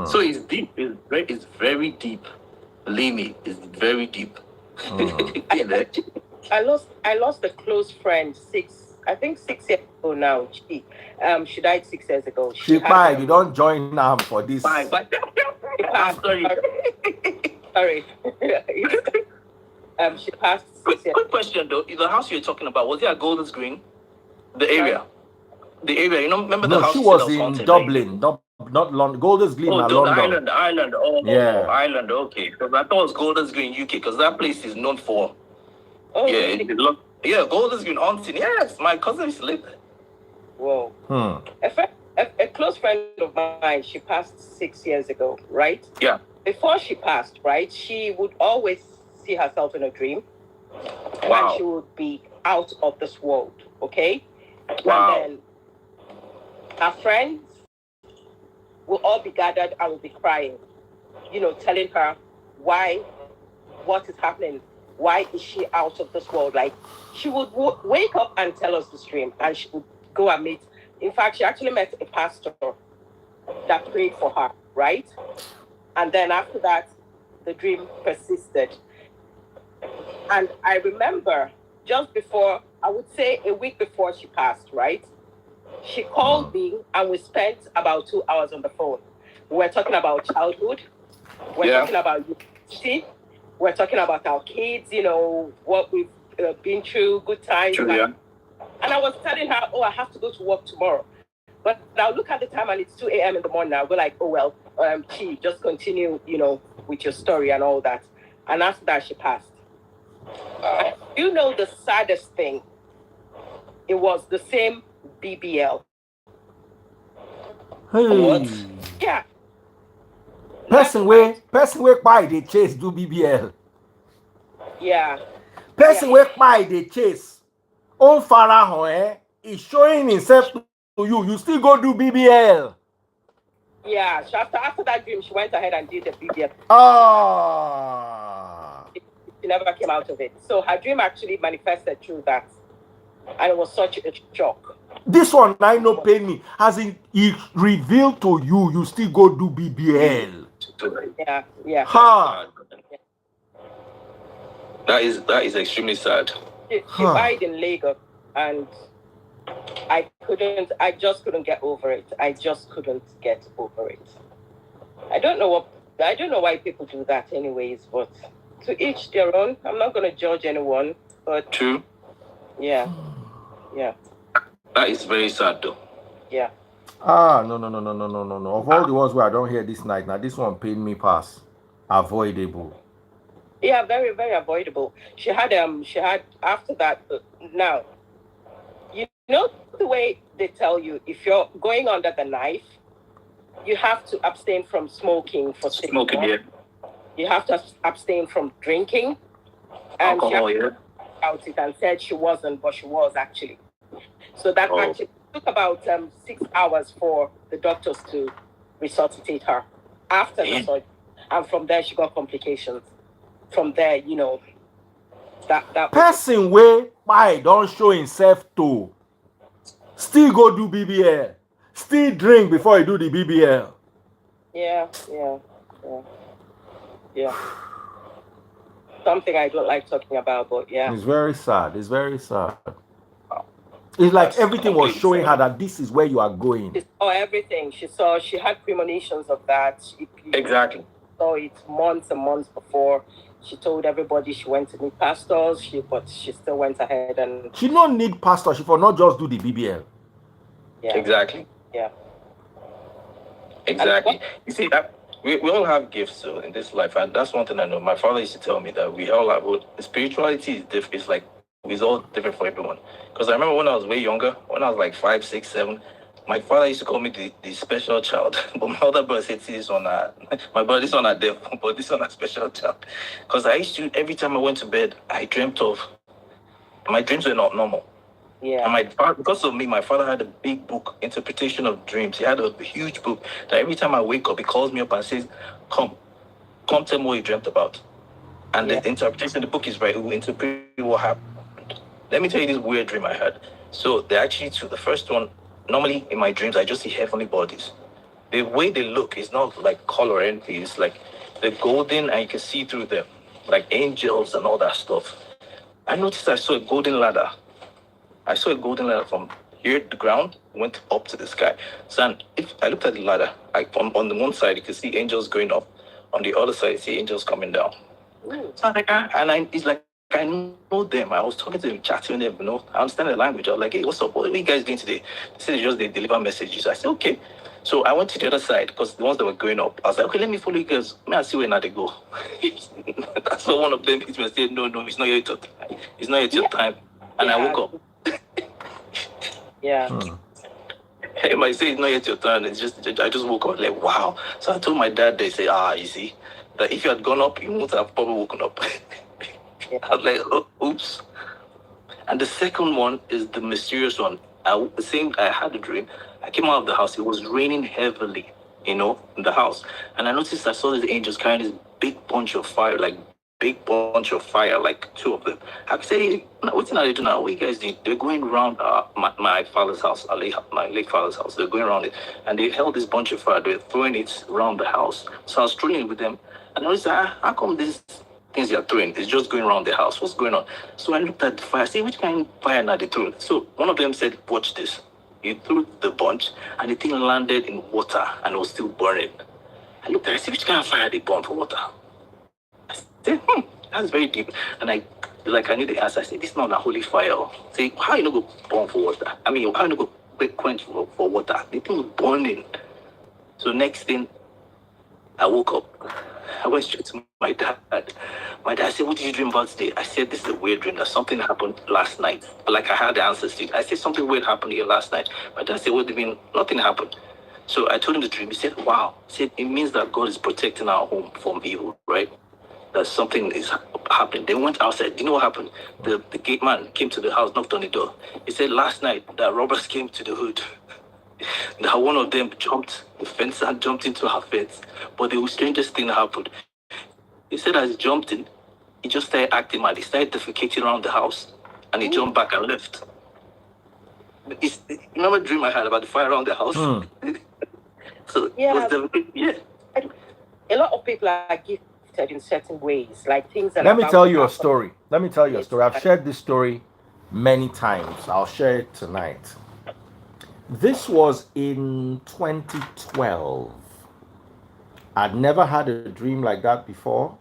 Speaker 6: So it's deep. It's very deep. Believe me, it's very deep.
Speaker 3: I lost a close friend 6 years ago now. She died 6 years ago.
Speaker 1: She died. You don't join now for this.
Speaker 6: Sorry.
Speaker 3: Sorry. She passed
Speaker 6: Quick question though. The house you're talking about, was it at Golders Green? The area? The area, remember the
Speaker 1: No,
Speaker 6: house
Speaker 1: she
Speaker 6: you said
Speaker 1: was
Speaker 6: was
Speaker 1: in
Speaker 6: haunted?
Speaker 1: Dublin, not London. Golders Green,
Speaker 6: Oh,
Speaker 1: London.
Speaker 6: Ireland. Oh,
Speaker 1: Yeah.
Speaker 6: Ireland. Okay, because I thought it was Golders Green, UK, because that place is known for.
Speaker 3: Oh,
Speaker 6: yeah,
Speaker 3: really?
Speaker 6: Golders Green haunting. Yes, my cousin used to live there.
Speaker 3: Whoa. A close friend of mine, she passed 6 years ago, right?
Speaker 6: Yeah.
Speaker 3: Before she passed, right, she would always see herself in a dream.
Speaker 6: Wow.
Speaker 3: And she would be out of this world, okay?
Speaker 6: Wow.
Speaker 3: And then her friends will all be gathered and will be crying, telling her what is happening. Why is she out of this world? Like, she would wake up and tell us this dream, and she would go and meet. In fact, she actually met a pastor that prayed for her, right? And then after that, the dream persisted. And I remember just before, I would say a week before she passed, right? She called me and we spent about 2 hours on the phone. We're talking about childhood. We're talking about university. We're talking about our kids, what we've been through, good times.
Speaker 6: True, yeah.
Speaker 3: And I was telling her, I have to go to work tomorrow. But I'll look at the time and it's 2 a.m. in the morning. I'll go like, Chi, just continue, with your story and all that. And after that, she passed. The saddest thing? It was the same BBL.
Speaker 1: Hey.
Speaker 3: What? Yeah.
Speaker 1: Person where by the chase do BBL.
Speaker 3: Yeah.
Speaker 1: Person where by the chase. On Farah is showing himself to you. You still go do BBL.
Speaker 3: Yeah. So after that dream, she went ahead and did the BBL. She never came out of it. So her dream actually manifested through that. And it was such a shock.
Speaker 1: This one, I know pain me. As in, it revealed to you, you still go do BBL.
Speaker 3: Yeah.
Speaker 1: Ha!
Speaker 6: That is extremely sad.
Speaker 3: She died in Lagos, and I just couldn't get over it. I don't know why people do that anyways, but to each their own. I'm not going to judge anyone, but...
Speaker 6: True.
Speaker 3: Yeah.
Speaker 6: That is very sad though.
Speaker 3: Yeah.
Speaker 1: No. Of all the ones where I don't hear this night, now this one pain me pass. Avoidable.
Speaker 3: Yeah, very, very avoidable. She had after that, now, the way they tell you, if you're going under the knife, you have to abstain from smoking for 6 months.
Speaker 6: Yeah.
Speaker 3: You have to abstain from drinking. And
Speaker 6: alcohol,
Speaker 3: she out it and said she wasn't, but she was actually. So that actually took about 6 hours for the doctors to resuscitate her after the surgery. And from there, she got complications. From there, that
Speaker 1: person where why don't show himself to still go do BBL, still drink before you do the BBL.
Speaker 3: Yeah. Something I don't like talking about, but yeah.
Speaker 1: It's very sad. It's like everything was showing her that this is where you are going.
Speaker 3: She saw everything. She had premonitions of that.
Speaker 6: Exactly.
Speaker 3: So it's months and months before. She told everybody she went to meet pastors, but she still went ahead and...
Speaker 1: She don't need pastor. She for not just do the BBL.
Speaker 3: Yeah.
Speaker 6: Exactly.
Speaker 3: Yeah.
Speaker 6: Exactly. You see, we all have gifts in this life, and that's one thing I know. My father used to tell me that we all have... Spirituality is different. It's like, it's all different for everyone. Because I remember when I was way younger, when I was like 5, 6, 7, my father used to call me the special child. But my other brother said, this one, my brother, this one a devil, but this one a special child. Because I used to, every time I went to bed, I dreamt of, my dreams were not normal.
Speaker 3: Yeah.
Speaker 6: And because of me, my father had a big book, Interpretation of Dreams. He had a huge book that every time I wake up, he calls me up and says, come tell me what you dreamt about. And the interpretation of the book is right, who interpret what happened. Let me tell you this weird dream I had. So they actually took the first one. Normally in my dreams, I just see heavenly bodies. The way they look is not like color or anything. It's like they're golden and you can see through them, like angels and all that stuff. I noticed I saw a golden ladder. I saw a golden ladder from here to the ground, went up to the sky. So if I looked at the ladder, on the one side, you can see angels going up. On the other side, you see angels coming down. So it's like I know them. I was talking to them, chatting with them, I understand the language. I was like, hey, what's up? What are you guys doing today? They said they deliver messages. I said, okay. So I went to the other side because the ones that were going up, I was like, okay, let me follow you guys. May I see where now they go? That's what one of them hit me and said, no, it's not yet your time. It's not yet your time. And I woke up.
Speaker 3: Yeah.
Speaker 6: Hey, might say it's not yet your turn. I just woke up like, wow. So I told my dad, they say, you see, that if you had gone up, you wouldn't have probably woken up. I was like, oh, oops. And the second one is the mysterious one. I had a dream. I came out of the house. It was raining heavily, in the house. And I noticed I saw these angels carrying this big bunch of fire, like two of them. I say, what's are they doing now? What you guys doing? They're going around my father's house, my late father's house. They're going around it. And they held this bunch of fire. They're throwing it around the house. So I was strolling with them. And I noticed, how come these things you're throwing is just going around the house? What's going on? So I looked at the fire. I said, which kind of fire are they throwing? So one of them said, watch this. He threw the bunch, and the thing landed in water, and it was still burning. I looked at it. I said, which kind of fire they burn for water? I said, that's very deep. And I knew the answer. I said, this is not a holy fire. Say, how you not go burn for water? I mean, how you not go quench for water? The thing was burning. So next thing, I woke up. I went straight to my dad. My dad said, what did you dream about today? I said, this is a weird dream. That something happened last night. Like I had the answers to it. I said, something weird happened here last night. My dad said, what do you mean? Nothing happened. So I told him the dream. He said, wow. He said, it means that God is protecting our home from evil, right? That something is happening. They went outside. Do you know what happened? The gate man came to the house, knocked on the door. He said last night that robbers came to the hood. That one of them jumped the fence and jumped into our fence. But the strangest thing happened. He said as he jumped in, he just started acting mad. He started defecating around the house. And he jumped back and left. Remember the dream I had about the fire around the house? So
Speaker 3: Yeah.
Speaker 6: it was
Speaker 3: A lot of people are gifted in certain ways, like things that.
Speaker 1: Let me tell you a story. I've shared this story many times. I'll share it tonight. This was in 2012. I'd never had a dream like that before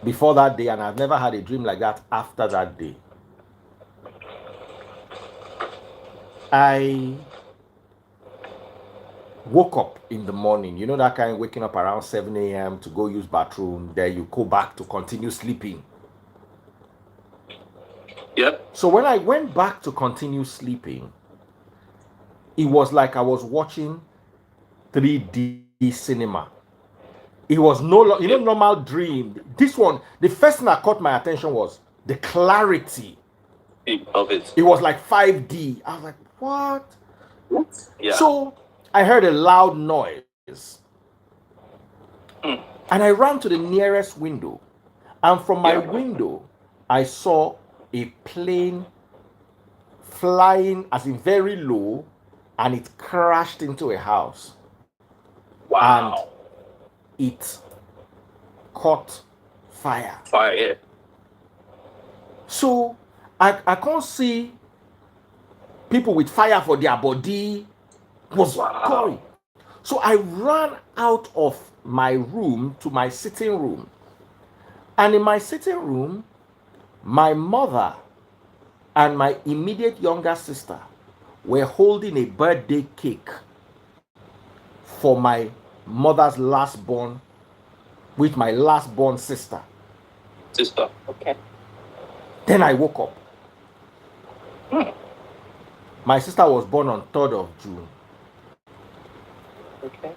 Speaker 1: that day, and I've never had a dream like that after that day. I woke up in the morning, that kind of waking up around 7 a.m. to go use bathroom, then you go back to continue sleeping.
Speaker 6: Yep.
Speaker 1: So when I went back to continue sleeping, it was like I was watching 3D cinema. It was normal dream. This one, the first thing that caught my attention was the clarity
Speaker 6: of it.
Speaker 1: It was like 5D. I was like, what?
Speaker 6: Yeah.
Speaker 1: So I heard a loud noise. And I ran to the nearest window. And from my window, I saw a plane flying as in very low, and it crashed into a house.
Speaker 6: Wow.
Speaker 1: And it caught fire.
Speaker 6: Fire, yeah.
Speaker 1: So I can't see people with fire for their body. It was gory. So I ran out of my room to my sitting room. And in my sitting room, my mother and my immediate younger sister were holding a birthday cake for my mother's last born, with my last born sister.
Speaker 3: Okay.
Speaker 1: Then I woke up. My sister was born on 3rd of June.
Speaker 3: Okay.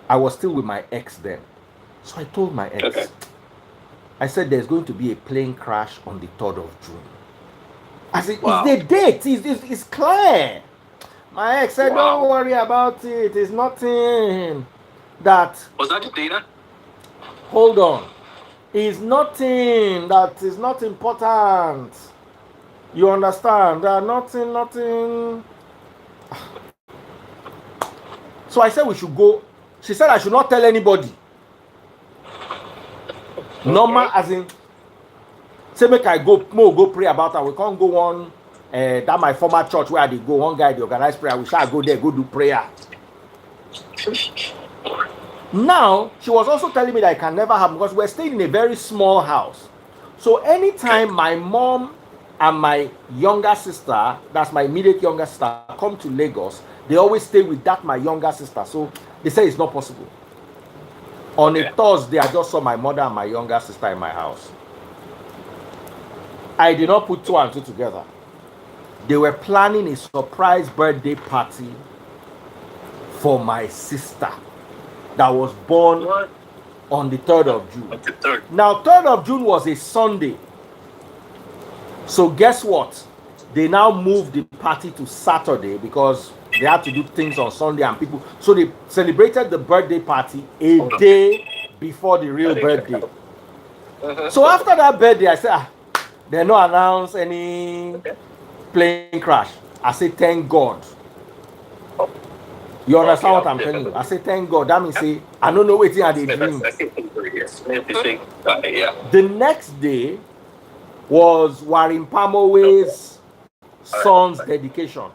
Speaker 1: I was still with my ex then. So I told my ex, I said, there's going to be a plane crash on the 3rd of June. I said, it's the date. It's clear. My ex said, don't worry about it. It's nothing that...
Speaker 6: Was that the data?
Speaker 1: Hold on. It's nothing that is not important. You understand? Nothing. So I said we should go. She said I should not tell anybody. Okay. Normal as in, say make I go pray about her. We can't go on that my former church where they go. One guy they organize prayer. We shall go there, go do prayer. Now she was also telling me that it can never happen because we're staying in a very small house. So anytime my mom and my younger sister, that's my immediate younger sister, come to Lagos, they always stay with that my younger sister. So they say it's not possible. On a Thursday, I just saw my mother and my younger sister in my house. I did not put two and two together. They were planning a surprise birthday party for my sister that was born on the 3rd of June. Now, 3rd of June was a Sunday. So guess what? They now moved the party to Saturday because they had to do things on Sunday and people. So they celebrated the birthday party a day before the real birthday. So after that birthday, I said, they no announce any plane crash. I say, thank God. You understand what I'm telling you? I say, thank God. That means say, I don't know what I did dream. The next day was Warin Pamowe's son's dedication.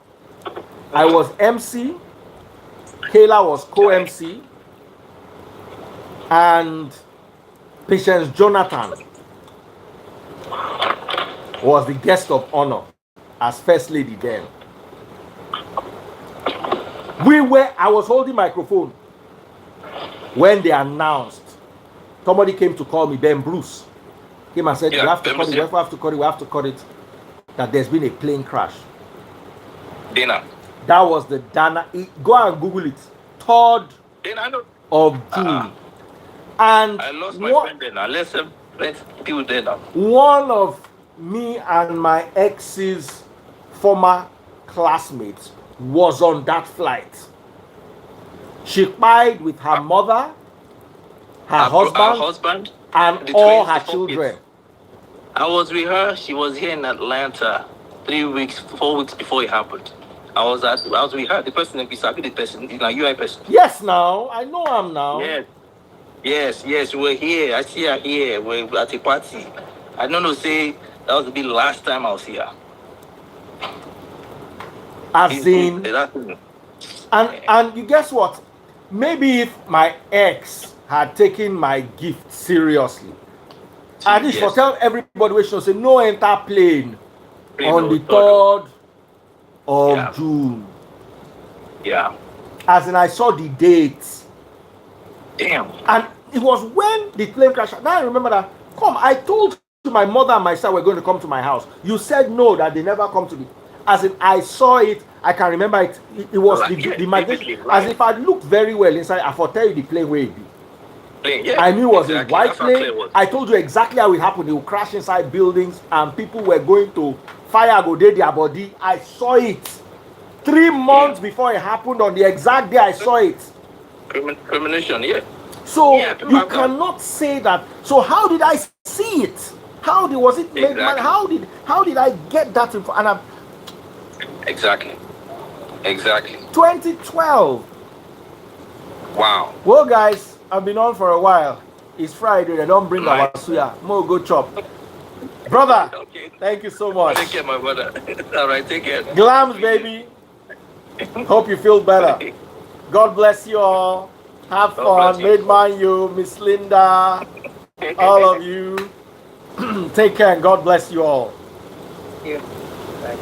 Speaker 1: I was MC, Kayla was co-MC, and Patience Jonathan was the guest of honor as first lady then. I was holding microphone when they announced. Somebody came to call me, Ben Bruce. Came and said, we have to cut it, we have to cut it, we have to cut it. That there's been a plane crash.
Speaker 6: Dana.
Speaker 1: That was the Dana. Go and Google it. 3rd of June. And
Speaker 6: I lost my friend Dana. Let's do Dana.
Speaker 1: One of me and my ex's former classmates was on that flight. She cried with her mother, her husband, and all her children.
Speaker 6: I was with her. She was here in Atlanta 4 weeks before it happened. I was with her. The person that beside the person, UI person.
Speaker 1: Yes, now I know I'm now.
Speaker 6: Yes. We're here. I see her here. We're at a party. I don't know. Say that was the last time I was here.
Speaker 1: As in, and you guess what? Maybe if my ex had taken my gift seriously, at least for tell everybody we should say no enter plane on the 3rd of June.
Speaker 6: Yeah.
Speaker 1: As in, I saw the dates.
Speaker 6: Damn.
Speaker 1: And it was when the plane crashed. Now I remember that. I told my mother and my sister we're going to come to my house. You said no, that they never come to me. As in, I saw it. I can remember it. It was the imagination. Right. As if I looked very well inside. I tell you the plane where it be.
Speaker 6: Yeah,
Speaker 1: I knew it was a white plane. I told you exactly how it happened. It would crash inside buildings and people were going to fire go dey their body. I saw it 3 months before it happened. On the exact day I saw it.
Speaker 6: Premonition, yeah.
Speaker 1: So you cannot say that. So how did I see it? How was it made? Exactly. How did I get that info? And
Speaker 6: Exactly.
Speaker 1: 2012.
Speaker 6: Wow.
Speaker 1: Well, guys, I've been on for a while. It's Friday. They don't bring our suya. More go chop. Brother, thank you so much.
Speaker 6: Take care, my brother. All right, take care.
Speaker 1: Glams, baby. Hope you feel better. God bless you all. Have fun. Made mine you, Miss Linda, all of you. Take care and God bless you all.
Speaker 3: Thank you. Bye.